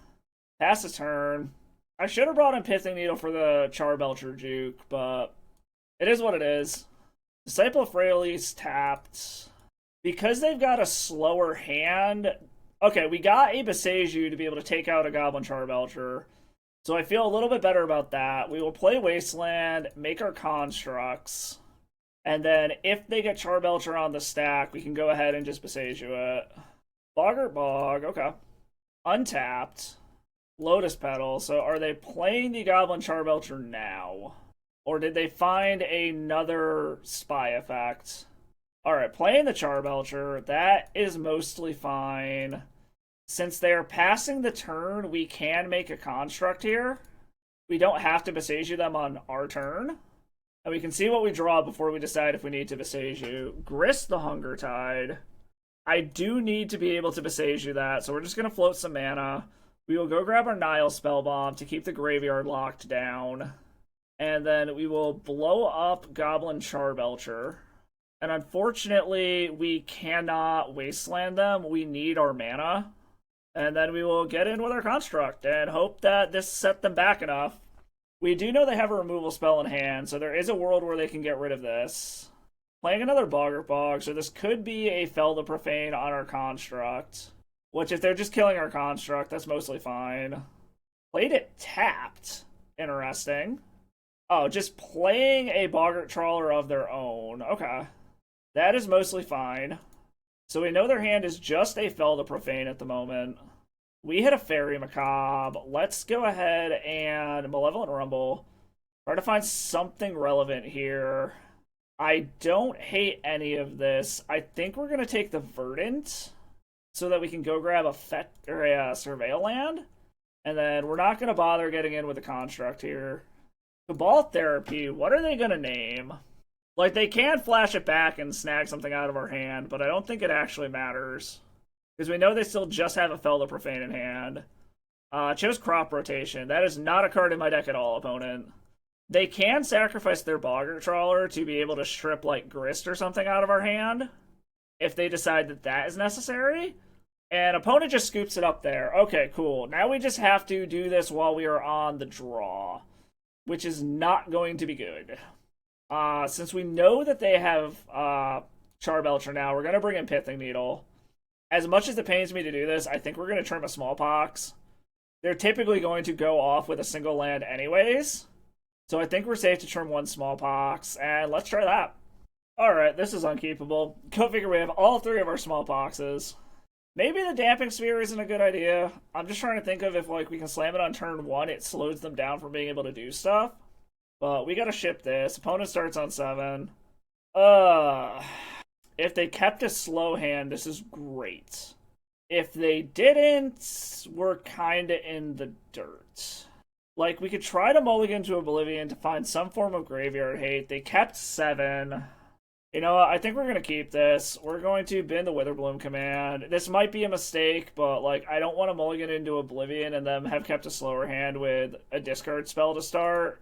Pass a turn. I should have brought in Pithing Needle for the Charbelcher juke, but it is what it is. Disciple of Freyalise tapped. Because they've got a slower hand... Okay, we got a Boseiju to be able to take out a Goblin Charbelcher. So I feel a little bit better about that. We will play Wasteland, make our constructs, and then if they get Charbelcher on the stack, we can go ahead and just Boseiju it. Boggart Bog, okay. Untapped. Lotus Petal. So are they playing the Goblin Charbelcher now? Or did they find another spy effect? Alright, playing the Charbelcher. That is mostly fine. Since they're passing the turn, we can make a construct here. We don't have to Boseiju them on our turn. And we can see what we draw before we decide if we need to Boseiju. Grist the Hunger Tide. I do need to be able to Boseiju that, so we're just going to float some mana. We will go grab our Nile Spellbomb to keep the graveyard locked down. And then we will blow up Goblin Charbelcher. And unfortunately, we cannot Wasteland them. We need our mana. And then we will get in with our construct and hope that this set them back enough. We do know they have a removal spell in hand, so there is a world where they can get rid of this. Playing another Boggart Bog, so this could be a Fell the Profane on our construct. Which, if they're just killing our construct, that's mostly fine. Played it tapped. Interesting. Oh, just playing a Boggart Trawler of their own. Okay. That is mostly fine. So we know their hand is just a Fell the Profane at the moment. We hit a Fairy Macabre. Let's go ahead and Malevolent Rumble. Try to find something relevant here. I don't hate any of this. I think we're going to take the Verdant so that we can go grab a Surveil Land. And then we're not going to bother getting in with the construct here. Cabal Therapy, what are they going to name? Like, they can flash it back and snag something out of our hand, but I don't think it actually matters. Because we know they still just have a Fell the Profane in hand. Chose Crop Rotation. That is not a card in my deck at all, opponent. They can sacrifice their Boggart Trawler to be able to strip, like, Grist or something out of our hand, if they decide that that is necessary. And opponent just scoops it up there. Okay, cool. Now we just have to do this while we are on the draw, which is not going to be good. Since we know that they have Charbelcher now, we're going to bring in Pithing Needle. As much as it pains me to do this, I think we're going to trim a Smallpox. They're typically going to go off with a single land anyways. So I think we're safe to trim one Smallpox, and let's try that. Alright, this is unkeepable. Go figure, we have all 3 of our Smallpoxes. Maybe the Damping Sphere isn't a good idea. I'm just trying to think of if like we can slam it on turn 1, it slows them down from being able to do stuff. But we gotta ship this. Opponent starts on 7. If they kept a slow hand, this is great. If they didn't, we're kinda in the dirt. Like, we could try to mulligan to Oblivion to find some form of graveyard hate. They kept 7. You know what? I think we're going to keep this. We're going to bin the Witherbloom command. This might be a mistake, but like I don't want to mulligan into Oblivion and then have kept a slower hand with a discard spell to start.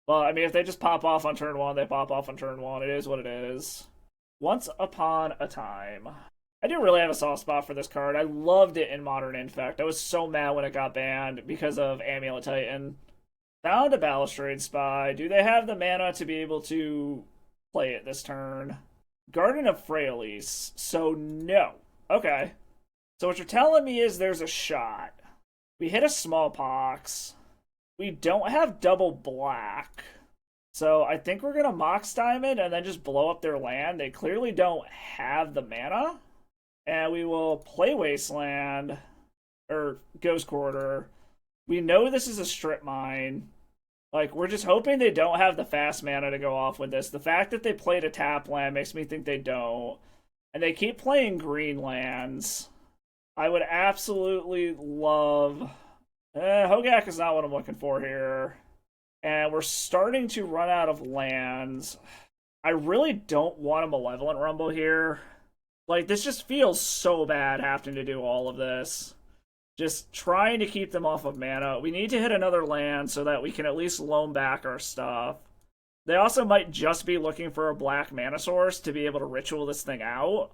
Well, I mean, if they just pop off on turn 1, they pop off on turn 1. It is what it is. Once Upon a Time. I do really have a soft spot for this card. I loved it in Modern Infect. I was so mad when it got banned because of Amulet Titan. Found a Balustrade Spy. Do they have the mana to be able to play it this turn? Garden of Freyalise. So, no. Okay. So what you're telling me is there's a shot. We hit a Smallpox. We don't have double black. So I think we're going to Mox Diamond and then just blow up their land. They clearly don't have the mana. And we will play Wasteland, or Ghost Quarter. We know this is a Strip Mine. Like, we're just hoping they don't have the fast mana to go off with this. The fact that they played a tap land makes me think they don't. And they keep playing green lands. I would absolutely love... Hogaak is not what I'm looking for here. And we're starting to run out of lands. I really don't want a Malevolent Rumble here. Like, this just feels so bad having to do all of this. Just trying to keep them off of mana. We need to hit another land so that we can at least loan back our stuff. They also might just be looking for a black mana source to be able to ritual this thing out.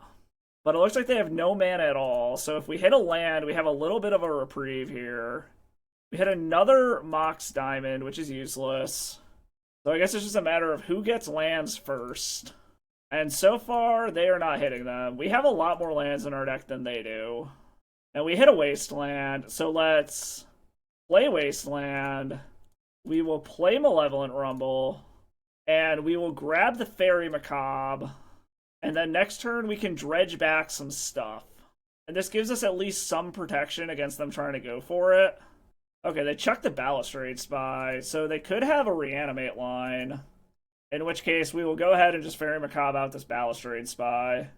But it looks like they have no mana at all. So if we hit a land, we have a little bit of a reprieve here. We hit another Mox Diamond, which is useless. So I guess it's just a matter of who gets lands first. And so far, they are not hitting them. We have a lot more lands in our deck than they do. And we hit a Wasteland, so let's play Wasteland. We will play Malevolent Rumble. And we will grab the Fairy Macabre. And then next turn, we can dredge back some stuff. And this gives us at least some protection against them trying to go for it. Okay, they chucked the Balustrade Spy, so they could have a Reanimate line. In which case, we will go ahead and just Fairy Macabre out this Balustrade Spy.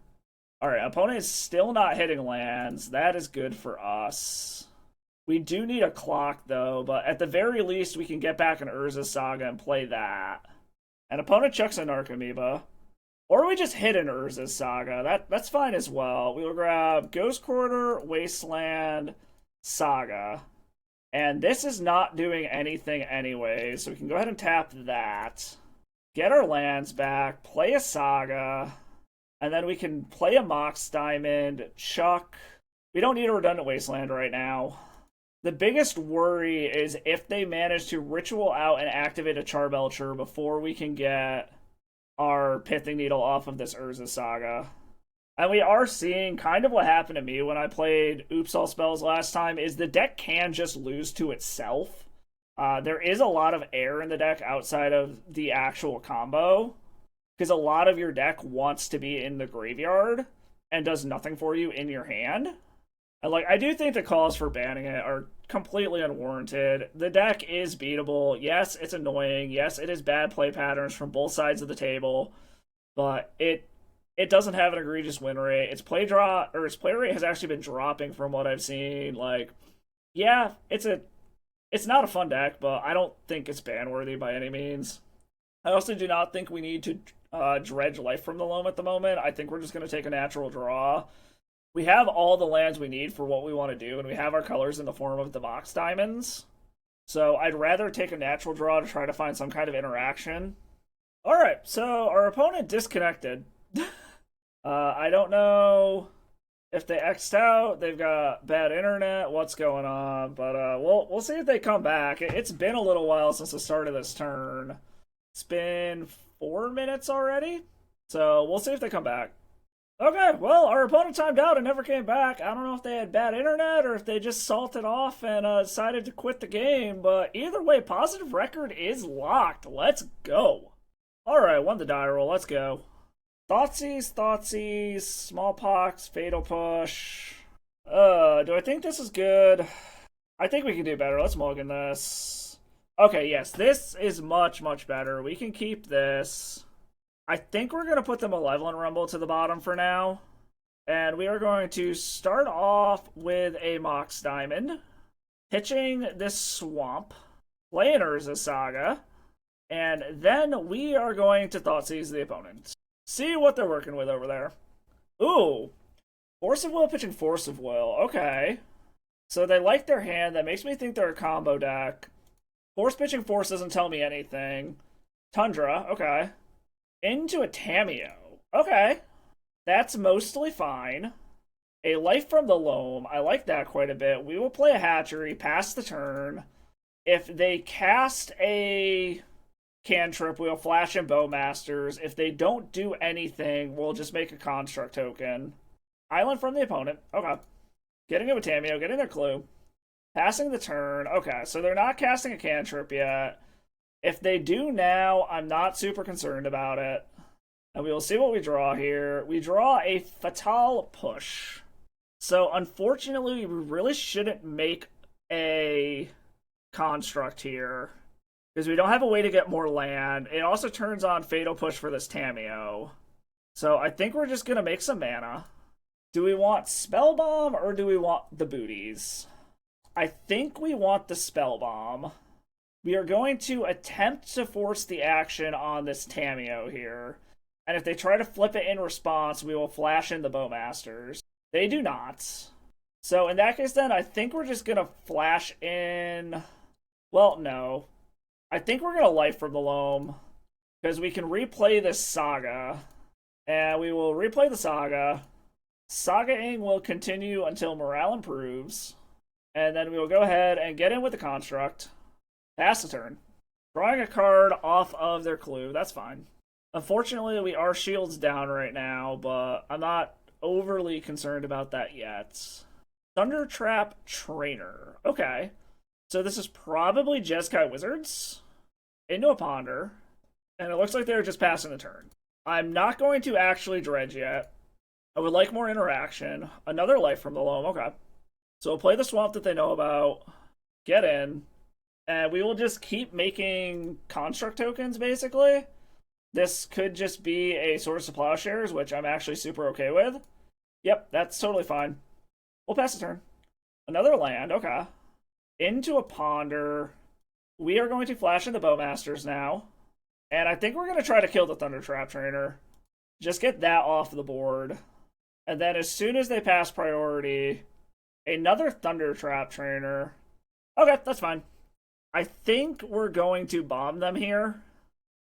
Alright, opponent is still not hitting lands. That is good for us. We do need a clock, though, but at the very least, we can get back an Urza's Saga and play that. And opponent chucks a Narcomoeba. Or we just hit an Urza's Saga. That's fine as well. We will grab Ghost Quarter, Wasteland, Saga. And this is not doing anything anyway, so we can go ahead and tap that. Get our lands back, play a Saga, and then we can play a Mox Diamond, chuck. We don't need a Redundant Wasteland right now. The biggest worry is if they manage to ritual out and activate a Charbelcher before we can get our Pithing Needle off of this Urza Saga. And we are seeing kind of what happened to me when I played Oops All Spells last time, is the deck can just lose to itself. There is a lot of air in the deck outside of the actual combo, because a lot of your deck wants to be in the graveyard and does nothing for you in your hand. And like, I do think the calls for banning it are completely unwarranted. The deck is beatable. Yes, it's annoying. Yes, it is bad play patterns from both sides of the table, but it doesn't have an egregious win rate. Its play rate has actually been dropping from what I've seen. Like, yeah, it's not a fun deck, but I don't think it's ban worthy by any means. I also do not think we need to dredge life from the Loam at the moment. I think we're just going to take a natural draw. We have all the lands we need for what we want to do, and we have our colors in the form of the Mox Diamonds. So I'd rather take a natural draw to try to find some kind of interaction. Alright, so our opponent disconnected. I don't know if they X'd out, they've got bad internet, what's going on, but we'll see if they come back. It's been a little while since the start of this turn. It's been 4 minutes already, so we'll see if they come back. Okay, well, our opponent timed out and never came back. I don't know if they had bad internet or if they just salted off and decided to quit the game, but either way, positive record is locked. Let's go. Alright, won the die roll, let's go. Thoughtseize, Smallpox, Fatal Push. Do I think this is good? I think we can do better. Let's mulligan this. Okay, yes, this is much, much better. We can keep this. I think we're going to put the Malevolent Rumble to the bottom for now. And we are going to start off with a Mox Diamond. Pitching this Swamp. Play an Urza Saga. And then we are going to Thoughtseize the opponent. See what they're working with over there. Ooh. Force of Will pitching Force of Will. Okay. So they like their hand. That makes me think they're a combo deck. Force pitching Force doesn't tell me anything. Tundra, okay. Into a Tamiyo. Okay. That's mostly fine. A Life from the Loam. I like that quite a bit. We will play a Hatchery, pass the turn. If they cast a cantrip, we'll flash in Bowmasters. If they don't do anything, we'll just make a construct token. Island from the opponent. Okay. Getting it with Tamiyo, getting their clue. Passing the turn. Okay, so they're not casting a cantrip yet. If they do now, I'm not super concerned about it. And we will see what we draw here. We draw a Fatal Push. So, unfortunately, we really shouldn't make a construct here, because we don't have a way to get more land. It also turns on Fatal Push for this Tamiyo. So, I think we're just going to make some mana. Do we want Spell Bomb, or do we want the booties? I think we want the Spell Bomb. We are going to attempt to force the action on this Tamiyo here. And if they try to flip it in response, we will flash in the Bowmasters. They do not. So in that case then, I think we're just going to flash in... Well, no. I think we're going to Life from the Loam, because we can replay this Saga. And we will replay the Saga. Saga-ing will continue until morale improves. And then we will go ahead and get in with the construct. Pass the turn. Drawing a card off of their clue. That's fine. Unfortunately, we are shields down right now, but I'm not overly concerned about that yet. Thundertrap Trainer. Okay. So this is probably Jeskai Wizards into a Ponder. And it looks like they're just passing the turn. I'm not going to actually dredge yet. I would like more interaction. Another Life from the Loam. Okay. So we'll play the Swamp that they know about. Get in. And we will just keep making construct tokens, basically. This could just be a Swords to Plowshares, which I'm actually super okay with. Yep, that's totally fine. We'll pass the turn. Another land, okay. Into a Ponder. We are going to flash in the Bowmasters now. And I think we're going to try to kill the Thundertrap Trainer. Just get that off the board. And then as soon as they pass priority, another Thundertrap Trainer. Okay, that's fine. I think we're going to bomb them here.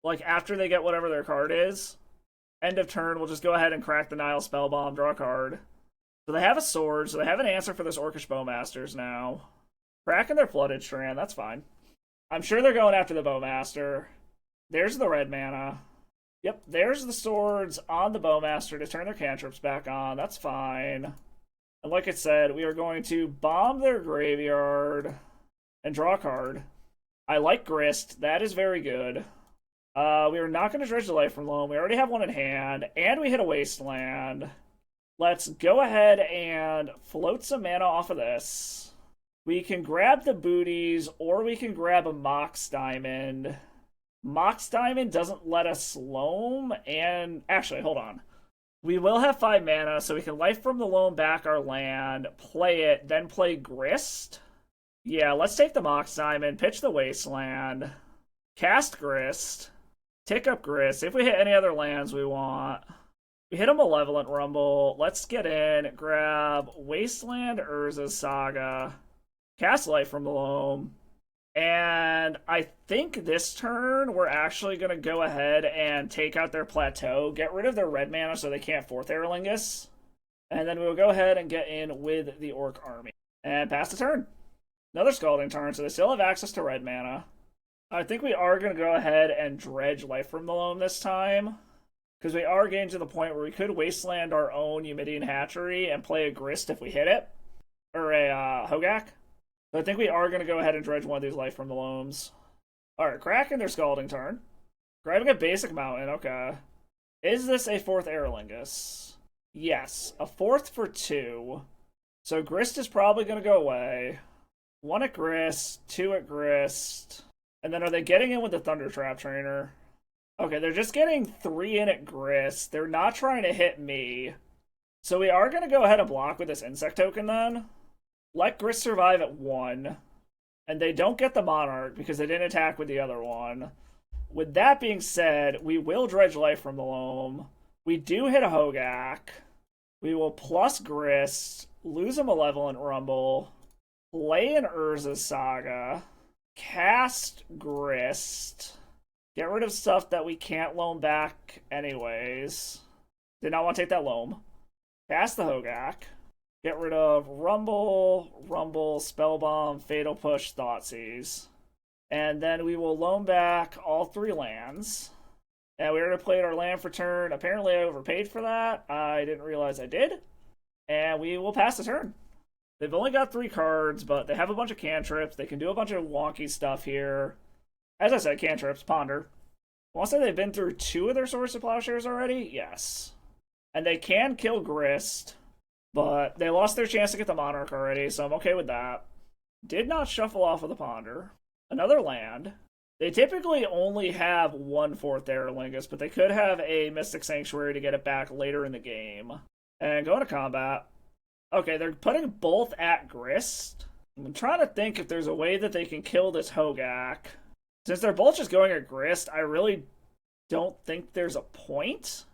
Like, after they get whatever their card is. End of turn, we'll just go ahead and crack the Nile Spellbomb, draw a card. So they have a sword, so they have an answer for this Orcish Bowmasters now. Cracking their Flooded Strand, that's fine. I'm sure they're going after the Bowmaster. There's the red mana. Yep, there's the swords on the Bowmaster to turn their cantrips back on. That's fine. And like I said, we are going to bomb their graveyard and draw a card. I like Grist. That is very good. We are not going to dredge the Life from Loam. We already have one in hand, and we hit a Wasteland. Let's go ahead and float some mana off of this. We can grab the booties, or we can grab a Mox Diamond. Mox Diamond doesn't let us Loam, and... Actually, hold on. We will have 5 mana, so we can Life from the Loam back our land, play it, then play Grist. Yeah, let's take the Mox Diamond, pitch the Wasteland, cast Grist, tick up Grist. If we hit any other lands we want, we hit a Malevolent Rumble. Let's get in, grab Wasteland, Urza's Saga, cast Life from the Loam, and I think this turn we're actually going to go ahead and take out their Plateau, get rid of their red mana so they can't 4th Aerlingus, and then we'll go ahead and get in with the Orc Army, and pass the turn. Another Scalding Tarn, so they still have access to red mana. I think we are going to go ahead and dredge Life from the Loam this time, because we are getting to the point where we could Wasteland our own Eumidian Hatchery and play a Grist if we hit it, or a Hogaak. So I think we are going to go ahead and dredge one of these Life from the Loams. Alright, cracking their Scalding Tarn. Grabbing a basic mountain, okay. Is this a 4th Aerlingus? Yes, a 4th for 2. So Grist is probably going to go away. 1 at Grist, 2 at Grist. And then are they getting in with the Thundertrap Trainer? Okay, they're just getting 3 in at Grist. They're not trying to hit me. So we are going to go ahead and block with this Insect token then. Let Grist survive at 1. And they don't get the Monarch because they didn't attack with the other one. With that being said, we will dredge Life from the Loam. We do hit a Hogaak. We will plus Grist, lose a Malevolent Rumble, play an Urza's Saga, Cast Grist. Get rid of stuff that we can't loam back anyways. Did not want to take that loam. Cast the Hogaak. Get rid of Rumble, Spellbomb, Fatal Push, Thoughtseize. And then we will loam back all 3 lands. And we already played our land for turn. Apparently I overpaid for that. I didn't realize I did. And we will pass the turn. They've only got 3 cards, but they have a bunch of cantrips. They can do a bunch of wonky stuff here. As I said, cantrips, ponder. I want to say they've been through 2 of their Swords to Plowshares already? Yes. And they can kill Grist, but they lost their chance to get the Monarch already, so I'm okay with that. Did not shuffle off with a ponder. Another land. They typically only have 1/4 Aerolingus, but they could have a Mystic Sanctuary to get it back later in the game. And going to combat. Okay, they're putting both at Grist. I'm trying to think if there's a way that they can kill this Hogaak. Since they're both just going at Grist, I really don't think there's a point.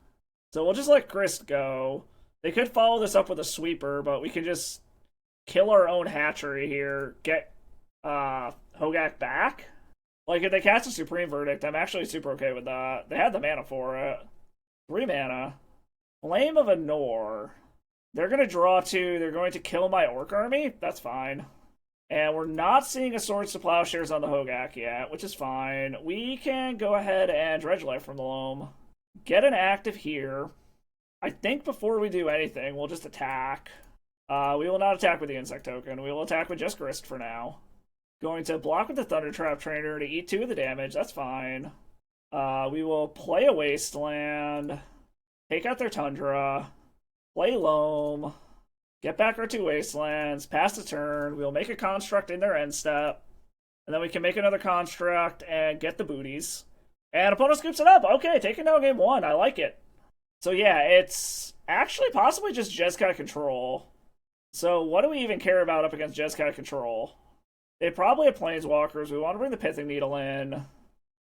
So we'll just let Grist go. They could follow this up with a sweeper, but we can just kill our own hatchery here, get Hogaak back. Like, if they cast a Supreme Verdict, I'm actually super okay with that. They had the mana for it. 3 mana. Flame of Anor. They're going to draw 2. They're going to kill my Orc army. That's fine. And we're not seeing a Swords to Plowshares on the Hogaak yet, which is fine. We can go ahead and Dredge Life from the Loam. Get an active here. I think before we do anything, we'll just attack. We will not attack with the Insect Token. We will attack with just Grist for now. Going to block with the Thunder Trap Trainer to eat 2 of the damage. That's fine. We will play a Wasteland. Take out their Tundra. Play Loam. Get back our 2 Wastelands. Pass the turn. We'll make a Construct in their end step. And then we can make another Construct and get the booties. And opponent scoops it up. Okay, taking down game 1. I like it. So yeah, it's actually possibly just Jeskai control. So what do we even care about up against Jeskai control? They probably have Planeswalkers. We want to bring the Pithing Needle in.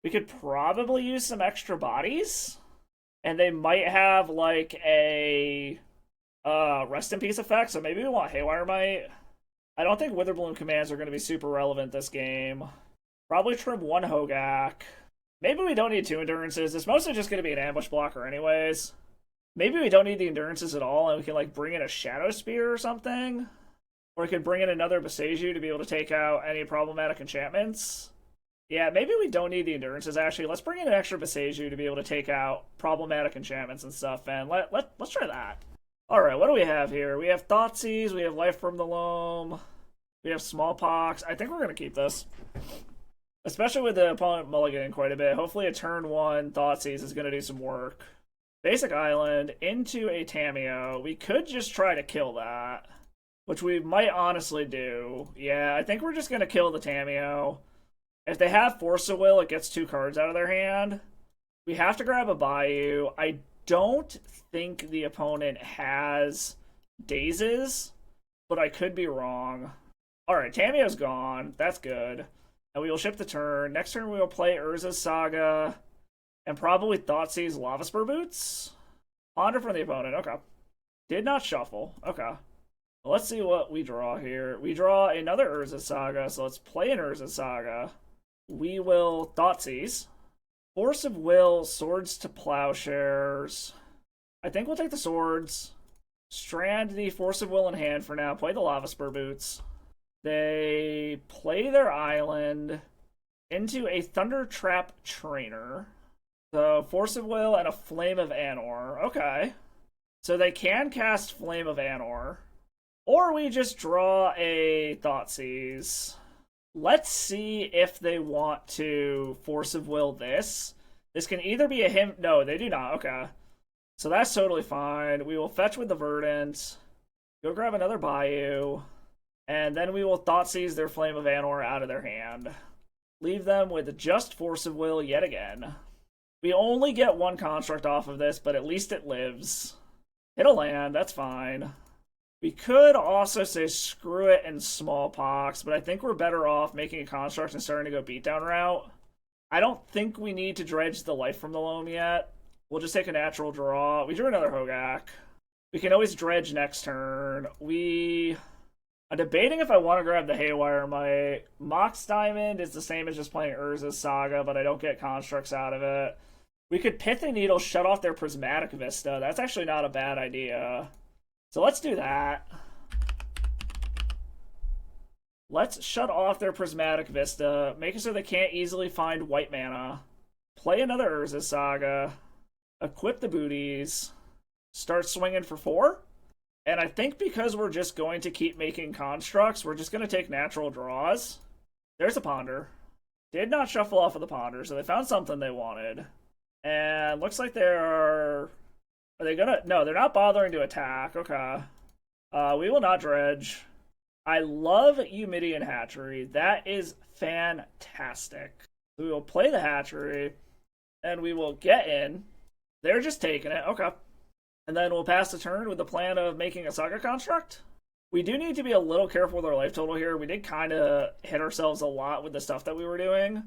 We could probably use some extra bodies. And they might have, like, a Rest in Peace effect, so maybe we want Haywire Might. I don't think Witherbloom commands are going to be super relevant this game. Probably trim 1 Hogaak. Maybe we don't need 2 Endurances. It's mostly just going to be an ambush blocker anyways. Maybe we don't need the Endurances at all, and we can, like, bring in a Shadow Spear or something. Or we could bring in another Boseiju to be able to take out any problematic enchantments. Yeah, maybe we don't need the Endurances, actually. Let's bring in an extra Boseiju to be able to take out problematic enchantments and stuff, and let's try that. Alright, what do we have here? We have Thoughtseize, we have Life from the Loam, we have Smallpox. I think we're going to keep this. Especially with the opponent mulliganing quite a bit. Hopefully a turn 1 Thoughtseize is going to do some work. Basic Island into a Tamiyo. We could just try to kill that, which we might honestly do. Yeah, I think we're just going to kill the Tamiyo. If they have Force of Will, it gets 2 cards out of their hand. We have to grab a Bayou. I don't think the opponent has Dazes, but I could be wrong. Alright, Tamiyo's gone. That's good. And we will ship the turn. Next turn we will play Urza's Saga and probably Thoughtseize Lava Spur Boots. Ponder from the opponent. Okay. Did not shuffle. Okay. Let's see what we draw here. We draw another Urza's Saga, so let's play an Urza's Saga. We will Thoughtseize. Force of Will, Swords to Plowshares. I think we'll take the Swords. Strand the Force of Will in hand for now. Play the Lava Spur Boots. They play their island into a Thunder Trap Trainer. So, Force of Will and a Flame of Anor. Okay. So they can cast Flame of Anor. Or we just draw a Thoughtseize. Let's see if they want to Force of Will this. This can either be a him... No, they do not. Okay. So that's totally fine. We will fetch with the Verdant. Go grab another Bayou. And then we will Thoughtseize their Flame of Anor out of their hand. Leave them with just Force of Will yet again. We only get 1 construct off of this, but at least it lives. Hit a land, that's fine. We could also say screw it and Smallpox, but I think we're better off making a construct and starting to go beatdown route. I don't think we need to dredge the Life from the Loam yet. We'll just take a natural draw. We drew another Hogaak. We can always dredge next turn. We I'm debating if I want to grab the Haywire. My Mox Diamond is the same as just playing Urza's Saga, but I don't get constructs out of it. We could Pithing Needle, shut off their Prismatic Vista. That's actually not a bad idea. So let's do that. Let's shut off their Prismatic Vista, make it so they can't easily find white mana. Play another Urza's Saga. Equip the booties. Start swinging for 4. And I think because we're just going to keep making constructs, we're just going to take natural draws. There's a Ponder. Did not shuffle off of the Ponder, so they found something they wanted. And looks like they're... Are they gonna... No, they're not bothering to attack. Okay. We will not dredge. I love Eumidian Hatchery. That is fantastic. So we will play the Hatchery, and we will get in. They're just taking it. Okay. And then we'll pass the turn with the plan of making a Saga construct. We do need to be a little careful with our life total here. We did kind of hit ourselves a lot with the stuff that we were doing.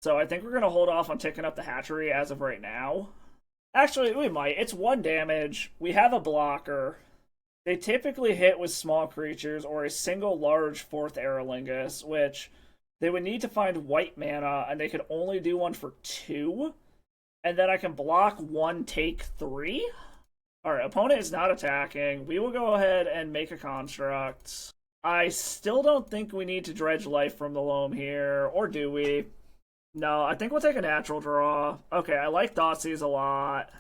So I think we're going to hold off on ticking up the Hatchery as of right now. Actually, we might. It's 1 damage. We have a blocker. They typically hit with small creatures or a single large 4th Aerolingus, which they would need to find white mana, and they could only do one for 2. And then I can block 1, take 3. Alright, opponent is not attacking. We will go ahead and make a construct. I still don't think we need to dredge life from the Loam here, or do we? No, I think we'll take a natural draw. Okay, I like Thoughtseize a lot.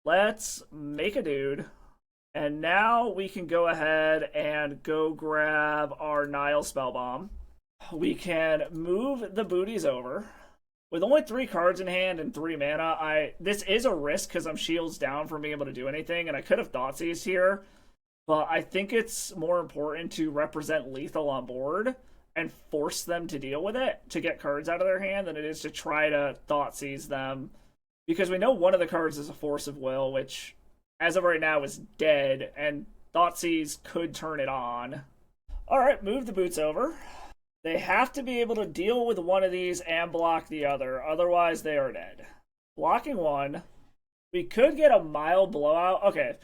Let's make a dude. And now we can go ahead and go grab our Nile Spellbomb. We can move the booties over. With only 3 cards in hand and 3 mana, this is a risk because I'm shields down from being able to do anything, and I could have Thoughtseized here, but I think it's more important to represent lethal on board and force them to deal with it to get cards out of their hand than it is to try to Thoughtseize them, because we know one of the cards is a Force of Will, which as of right now is dead, and Thoughtseize could turn it on. Alright, move the boots over. They have to be able to deal with one of these and block the other, otherwise they are dead. Blocking 1. We could get a mild blowout. Okay,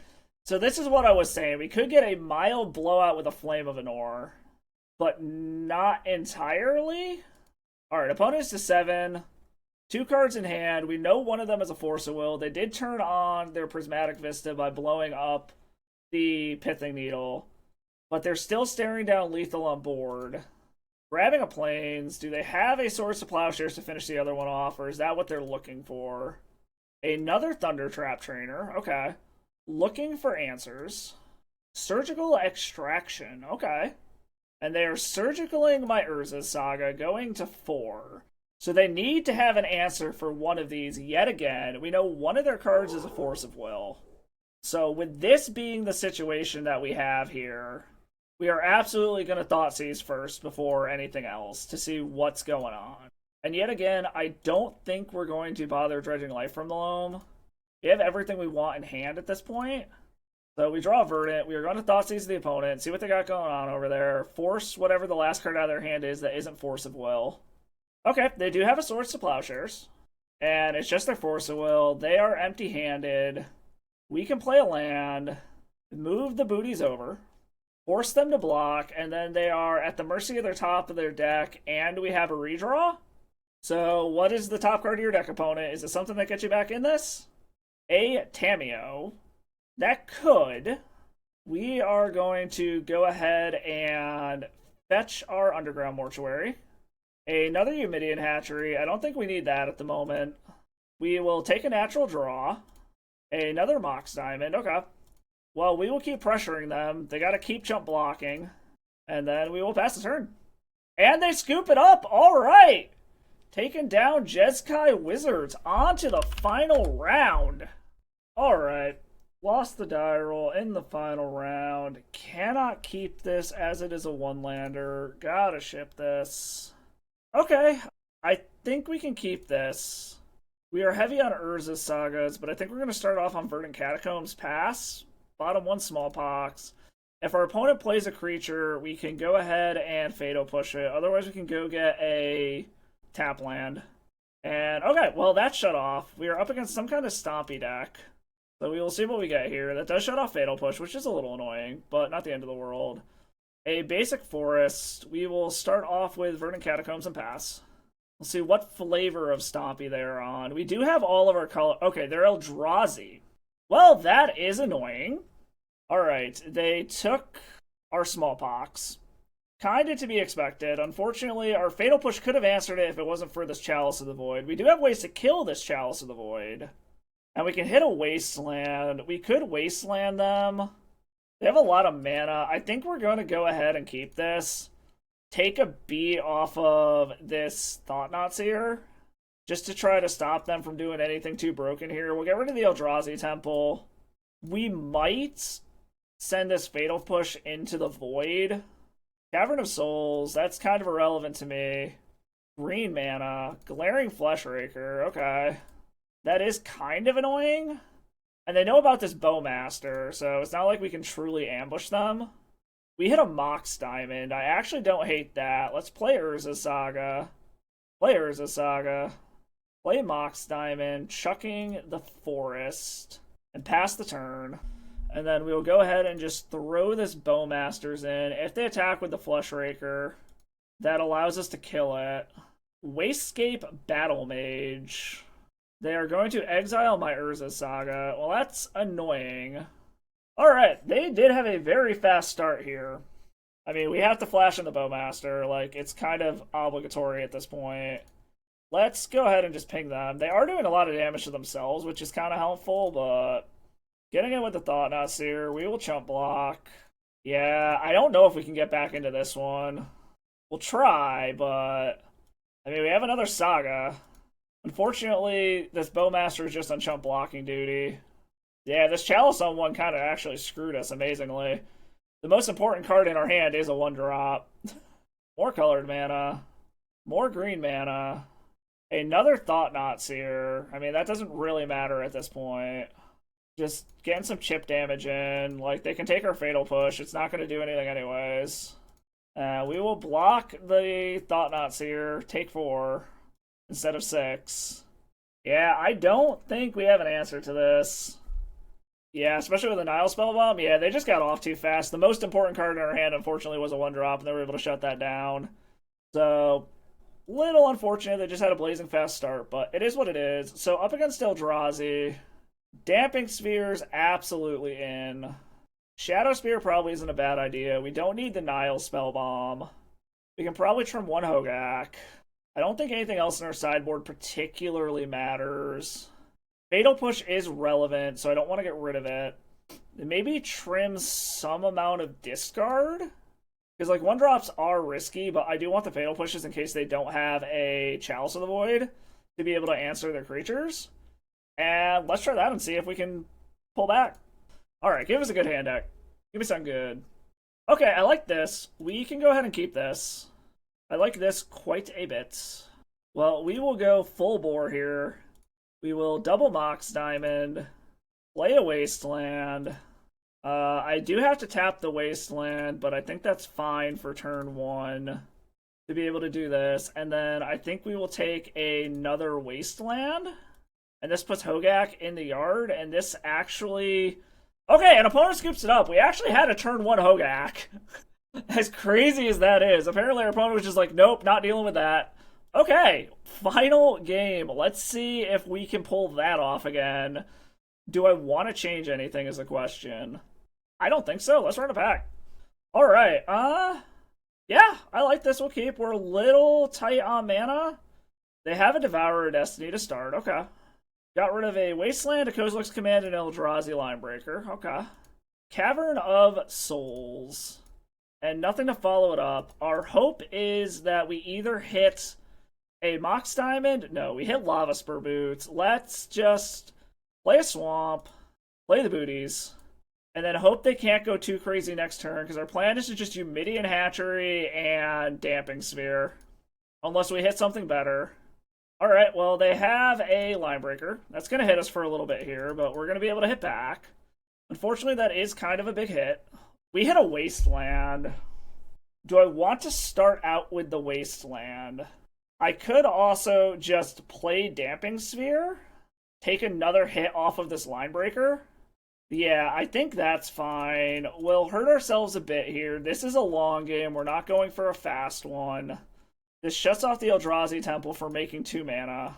so this is what I was saying. We could get a mild blowout with a Flame of Anor, but not entirely. Alright, opponent's to 7. 2 cards in hand. We know one of them is a Force of Will. They did turn on their Prismatic Vista by blowing up the Pithing Needle, but they're still staring down lethal on board. Grabbing a Plains. Do they have a Swords to Plowshares to finish the other one off, or is that what they're looking for? Another Thunder Trap Trainer. Okay. Looking for answers. Surgical Extraction. Okay. And they are surgicaling my Urza's Saga, going to 4. So they need to have an answer for one of these yet again. We know one of their cards is a Force of Will. So with this being the situation that we have here, we are absolutely going to Thoughtseize first before anything else to see what's going on. And yet again, I don't think we're going to bother dredging life from the Loam. We have everything we want in hand at this point. So we draw a Verdant. We are going to Thoughtseize the opponent, see what they got going on over there. Force whatever the last card out of their hand is that isn't Force of Will. Okay, they do have a Swords to Plowshares. And it's just their Force of Will. They are empty-handed. We can play a land, move the booties over, force them to block, and then they are at the mercy of their top of their deck, and we have a redraw? So what is the top card of your deck, opponent? Is it something that gets you back in this? A Tameo. That could. We are going to go ahead and fetch our Underground Mortuary. Another Eumidian Hatchery. I don't think we need that at the moment. We will take a natural draw. Another Mox Diamond. Okay. Well, we will keep pressuring them. They got to keep jump blocking. And then we will pass the turn. And they scoop it up. All right. Taking down Jeskai Wizards. On to the final round. All right. Lost the die roll in the final round. Cannot keep this as it is a one-lander. Gotta ship this. Okay, I think we can keep this. We are heavy on Urza's Sagas, but I think we're going to start off on Verdant Catacombs pass. Bottom 1 Smallpox. If our opponent plays a creature, we can go ahead and Fatal Push it. Otherwise, we can go get a tap land. And, okay, well, that's shut off. We are up against some kind of Stompy deck. So we will see what we get here. That does shut off Fatal Push, which is a little annoying, but not the end of the world. a basic forest. We will start off with Verdant Catacombs and pass. Let's see what flavor of Stompy they're on. We do have all of our color. Okay, they're Eldrazi. Well, that is annoying. Alright, they took our Smallpox. Kinda to be expected. Unfortunately, our Fatal Push could have answered it if it wasn't for this Chalice of the Void. We do have ways to kill this Chalice of the Void. And we can hit a Wasteland. We could Wasteland them. They have a lot of mana. I think we're going to go ahead and keep this. Take a beat off of this Thought-Knots here. Just to try to stop them from doing anything too broken here. We'll get rid of the Eldrazi Temple. We might send this Fatal Push into the Void. Cavern of Souls, that's kind of irrelevant to me. Green mana. Glaring Fleshraker, okay. That is kind of annoying. And they know about this Bowmaster, so it's not like we can truly ambush them. We hit a Mox Diamond. I actually don't hate that. Let's play Urza's Saga. Play Urza's Saga. Play Mox Diamond, chucking the Forest, and pass the turn. And then we'll go ahead and just throw this Bowmasters in. If they attack with the Fleshraker, that allows us to kill it. Wastscape Battle Mage. They are going to exile my Urza Saga. Well, that's annoying. Alright, they did have a very fast start here. I mean, we have to flash in the Bowmaster. Like, it's kind of obligatory at this point. Let's go ahead and just ping them. They are doing a lot of damage to themselves, which is kind of helpful, but getting in with the Thought-Knots here, we will chump block. Yeah, I don't know if we can get back into this one. We'll try, but I mean, we have another Saga. Unfortunately, this Bowmaster is just on chump blocking duty. Yeah, this Chalice on one kind of actually screwed us amazingly. The most important card in our hand is a 1-drop. More colored mana. More green mana. Another Thought-Knots here. I mean, that doesn't really matter at this point. Just getting some chip damage in. Like, they can take our Fatal Push. It's not going to do anything anyways. We will block the Thought-Knots here. Take 4. Instead of 6. Yeah, I don't think we have an answer to this. Yeah, especially with the Nile Spellbomb. Yeah, they just got off too fast. The most important card in our hand, unfortunately, was a 1-drop, and they were able to shut that down. So, little unfortunate. They just had a blazing fast start, but it is what it is. So, up against Eldrazi. Damping Sphere's absolutely in. Shadow Spear probably isn't a bad idea. We don't need the Nile Spellbomb. We can probably trim 1 Hogaak. I don't think anything else in our sideboard particularly matters. Fatal Push is relevant, so I don't want to get rid of it. Maybe trim some amount of discard? Because, like, 1-drops are risky, but I do want the Fatal Pushes in case they don't have a Chalice of the Void to be able to answer their creatures. And let's try that and see if we can pull back. Alright, give us a good hand deck. Give me something good. Okay, I like this. We can go ahead and keep this. I like this quite a bit. Well, we will go full bore here. We will double Mox Diamond, play a Wasteland. I do have to tap the Wasteland, but I think that's fine for turn 1 to be able to do this. And then I think we will take another Wasteland. And this puts Hogaak in the yard, and this actually... Okay, an opponent scoops it up. We actually had a turn 1 Hogaak. As crazy as that is, apparently our opponent was just like, nope, not dealing with that. Okay, final game. Let's see if we can pull that off again. Do I want to change anything is the question. I don't think so. Let's run it back. Alright, yeah, I like this. We'll keep. We're a little tight on mana. They have a Devourer of Destiny to start. Okay. Got rid of a Wasteland, a Kozilek's Command, and an Eldrazi Linebreaker. Okay. Cavern of Souls. And nothing to follow it up. Our hope is that we either hit a Mox Diamond. No, we hit Lava Spur Boots. Let's just play a Swamp, play the Booties, and then hope they can't go too crazy next turn, because our plan is to just Eumidian Hatchery and Damping Sphere. Unless we hit something better. Alright, well, they have a Linebreaker. That's going to hit us for a little bit here, but we're going to be able to hit back. Unfortunately, that is kind of a big hit. We hit a Wasteland. Do I want to start out with the Wasteland? I could also just play Damping Sphere, take another hit off of this Linebreaker, Yeah, I think that's fine. We'll hurt ourselves a bit here. This is a long game. We're not going for a fast one. This shuts off the Eldrazi Temple for making 2 mana.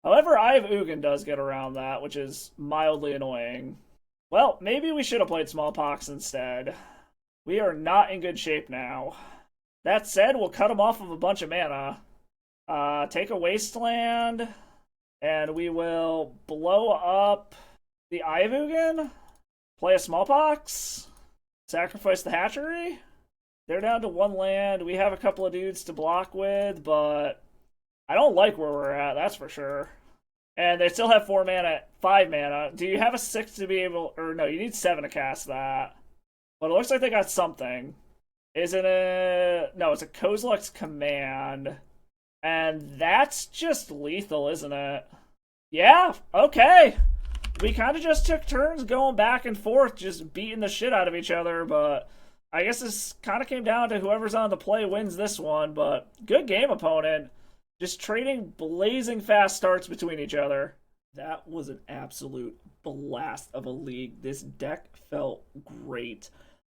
However, I have Ugin does get around that, which is mildly annoying. Well, maybe we should have played Smallpox instead. We are not in good shape now. That said, we'll cut him off of a bunch of mana. Take a Wasteland, and we will blow up the Eye of Ugin, play a Smallpox, sacrifice the Hatchery. They're down to 1 land. We have a couple of dudes to block with, but I don't like where we're at, that's for sure. And they still have 4 mana, 5 mana. Do you have a 6 to be able, or no, you need 7 to cast that. But it looks like they got something. Is it a, no, it's a Kozilek's Command. And that's just lethal, isn't it? Yeah, okay. We kind of just took turns going back and forth, just beating the shit out of each other, but I guess this kind of came down to whoever's on the play wins this one, but good game, opponent. Just trading blazing fast starts between each other. That was an absolute blast of a league. This deck felt great.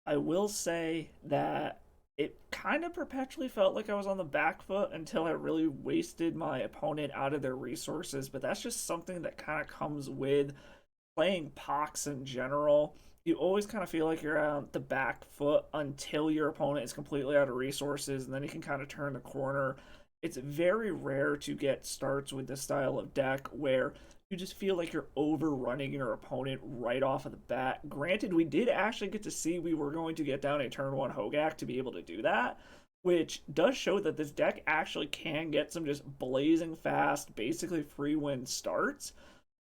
I will say that it kind of perpetually felt like I was on the back foot until I really wasted my opponent out of their resources, but that's just something that kind of comes with playing POX in general. You always kind of feel like you're on the back foot until your opponent is completely out of resources, and then you can kind of turn the corner. It's very rare to get starts with this style of deck where you just feel like you're overrunning your opponent right off of the bat. Granted, we did actually get to see we were going to get down a turn 1 Hogaak to be able to do that, which does show that this deck actually can get some just blazing fast, basically free win starts.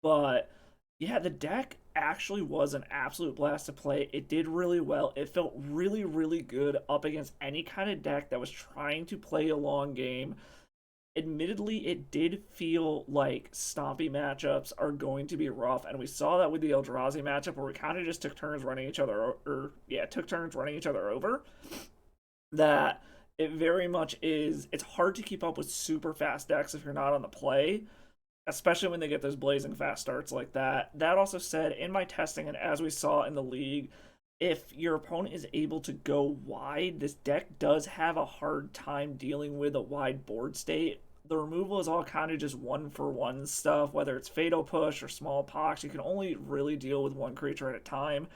But yeah, the deck actually was an absolute blast to play. It did really well. It felt really, really good up against any kind of deck that was trying to play a long game. Admittedly, it did feel like Stompy matchups are going to be rough, and we saw that with the Eldrazi matchup where we kind of just took turns running each other, took turns running each other over. That it very much is, it's hard to keep up with super fast decks if you're not on the play, especially when they get those blazing fast starts like that. That also said, in my testing, and as we saw in the league, if your opponent is able to go wide, this deck does have a hard time dealing with a wide board state. The removal is all kind of just 1-for-1 stuff, whether it's Fatal Push or Smallpox. You can only really deal with 1 creature at a time.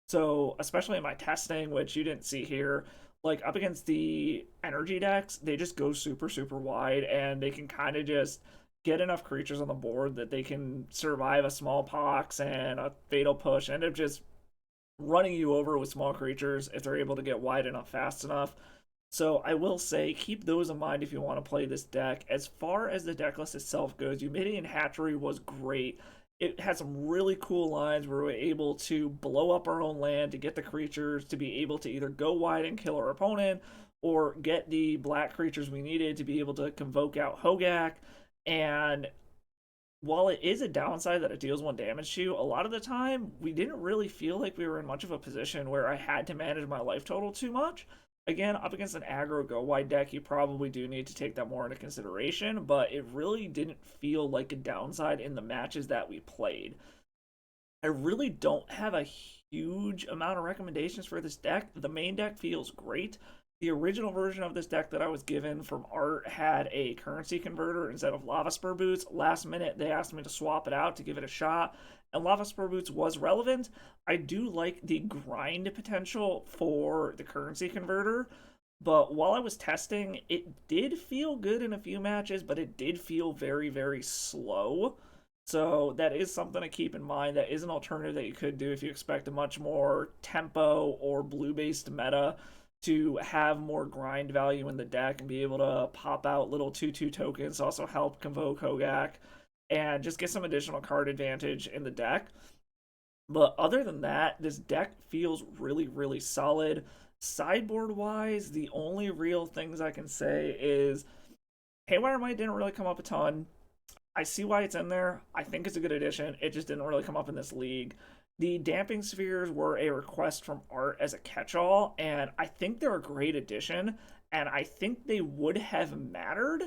So, especially in my testing, which you didn't see here, like up against the energy decks, they just go super, super wide, and they can kind of just get enough creatures on the board that they can survive a Smallpox and a Fatal Push, end up just running you over with small creatures if they're able to get wide enough fast enough. So I will say, keep those in mind if you want to play this deck. As far as the deck list itself goes, Eumidian Hatchery was great. It had some really cool lines where we were able to blow up our own land to get the creatures to be able to either go wide and kill our opponent, or get the black creatures we needed to be able to convoke out Hogaak. And while it is a downside that it deals 1 damage to you, a lot of the time we didn't really feel like we were in much of a position where I had to manage my life total too much. Again, up against an aggro go wide deck, you probably do need to take that more into consideration, but it really didn't feel like a downside in the matches that we played. I really don't have a huge amount of recommendations for this deck. The main deck feels great. The original version of this deck that I was given from Art had a currency converter instead of Lava Spur Boots. Last minute, they asked me to swap it out to give it a shot, and Lava Spur Boots was relevant. I do like the grind potential for the currency converter, but while I was testing, it did feel good in a few matches, but it did feel very, very slow. So that is something to keep in mind. That is an alternative that you could do if you expect a much more tempo or blue-based meta to have more grind value in the deck and be able to pop out little 2/2 tokens, also help convoke Hogaak, and just get some additional card advantage in the deck. But other than that, this deck feels really, really solid. Sideboard wise, the only real things I can say is Haywire Might didn't really come up a ton. I see why it's in there. I think it's a good addition. It just didn't really come up in this league. The Damping Spheres were a request from Art as a catch-all, and I think they're a great addition, and I think they would have mattered.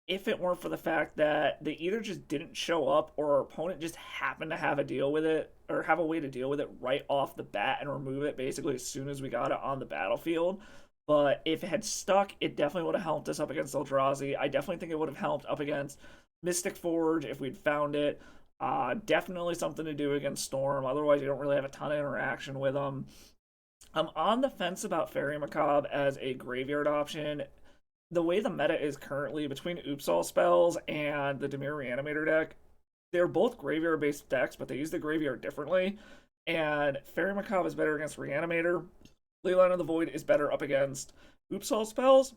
if it weren't for the fact that they either just didn't show up or our opponent just happened to have a deal with it or have a way to deal with it right off the bat and remove it basically as soon as we got it on the battlefield. But if it had stuck, it definitely would have helped us up against Eldrazi. I definitely think it would have helped up against Mystic Forge if we'd found it. Definitely something to do against Storm. Otherwise, you don't really have a ton of interaction with them. I'm on the fence about Fairy Macabre as a graveyard option. The way the meta is currently between Oops All spells and the Dimir Reanimator deck, they're both graveyard based decks, but they use the graveyard differently. And Fairy Macabre is better against Reanimator. Leyline of the Void is better up against Oops All spells.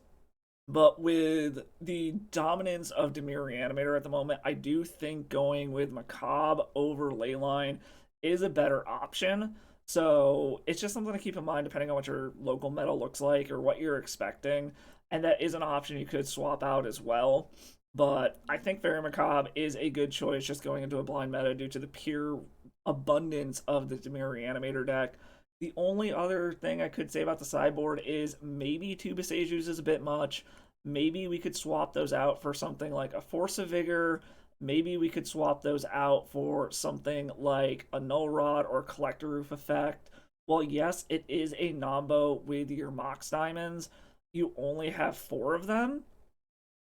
But with the dominance of Dimir Reanimator at the moment, I do think going with Macabre over Leyline is a better option. So it's just something to keep in mind depending on what your local meta looks like or what you're expecting. And that is an option you could swap out as well. But I think Fairy Macabre is a good choice just going into a blind meta due to the pure abundance of the Dimir Reanimator deck. The only other thing I could say about the sideboard is maybe two Besejus is a bit much. Maybe we could swap those out for something like a Force of Vigor. Maybe we could swap those out for something like a Null Rod or Collector Roof effect. Well, yes, it is a Nombo with your Mox Diamonds. You only have 4 of them.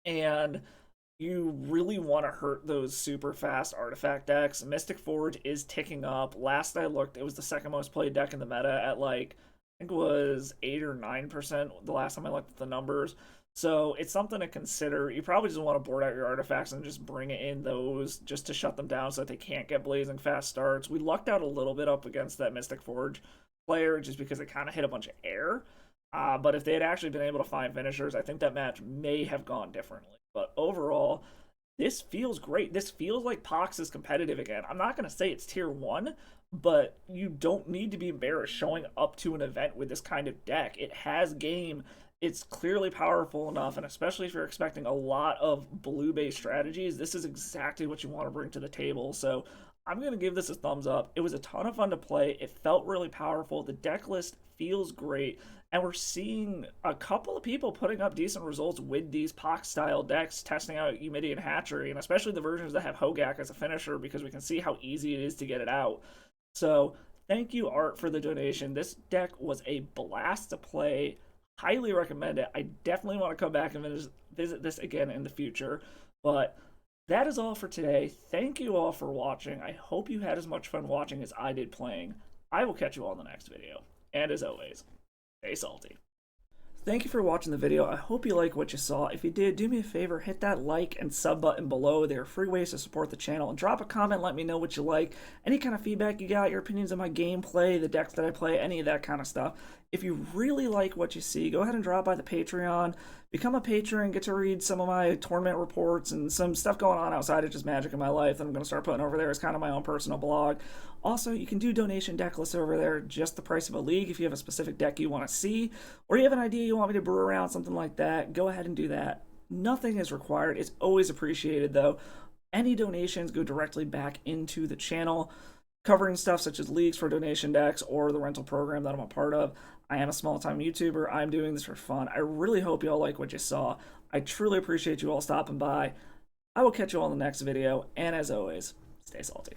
And you really want to hurt those super fast artifact decks. Mystic Forge is ticking up. Last I looked, it was the second most played deck in the meta at like, I think it was 8 or 9% the last time I looked at the numbers. So it's something to consider. You probably just want to board out your artifacts and just bring in those just to shut them down so that they can't get blazing fast starts. We lucked out a little bit up against that Mystic Forge player just because it kind of hit a bunch of air. But if they had actually been able to find finishers, I think that match may have gone differently. But overall, this feels great. This feels like POX is competitive again. I'm not going to say it's tier 1, but you don't need to be embarrassed showing up to an event with this kind of deck. It has game. It's clearly powerful enough, and especially if you're expecting a lot of blue-based strategies, this is exactly what you want to bring to the table. So I'm going to give this a thumbs up. It was a ton of fun to play. It felt really powerful. The deck list feels great, and we're seeing a couple of people putting up decent results with these POX-style decks, testing out Eumidian Hatchery, and especially the versions that have Hogaak as a finisher, because we can see how easy it is to get it out. So thank you, Art, for the donation. This deck was a blast to play. Highly recommend it. I definitely want to come back and visit this again in the future. But that is all for today. Thank you all for watching. I hope you had as much fun watching as I did playing. I will catch you all in the next video. And as always, stay salty. Thank you for watching the video. I hope you like what you saw. If you did, do me a favor, hit that like and sub button below. There are free ways to support the channel. And drop a comment, let me know what you like. Any kind of feedback you got, your opinions on my gameplay, the decks that I play, any of that kind of stuff. If you really like what you see, go ahead and drop by the Patreon. Become a patron, get to read some of my tournament reports and some stuff going on outside of just Magic in my life that I'm going to start putting over there as kind of my own personal blog. Also, you can do donation deck lists over there, just the price of a league if you have a specific deck you want to see, or you have an idea you want me to brew around, something like that, go ahead and do that. Nothing is required. It's always appreciated, though. Any donations go directly back into the channel, covering stuff such as leagues for donation decks or the rental program that I'm a part of. I am a small-time YouTuber. I'm doing this for fun. I really hope you all like what you saw. I truly appreciate you all stopping by. I will catch you all in the next video, and as always, stay salty.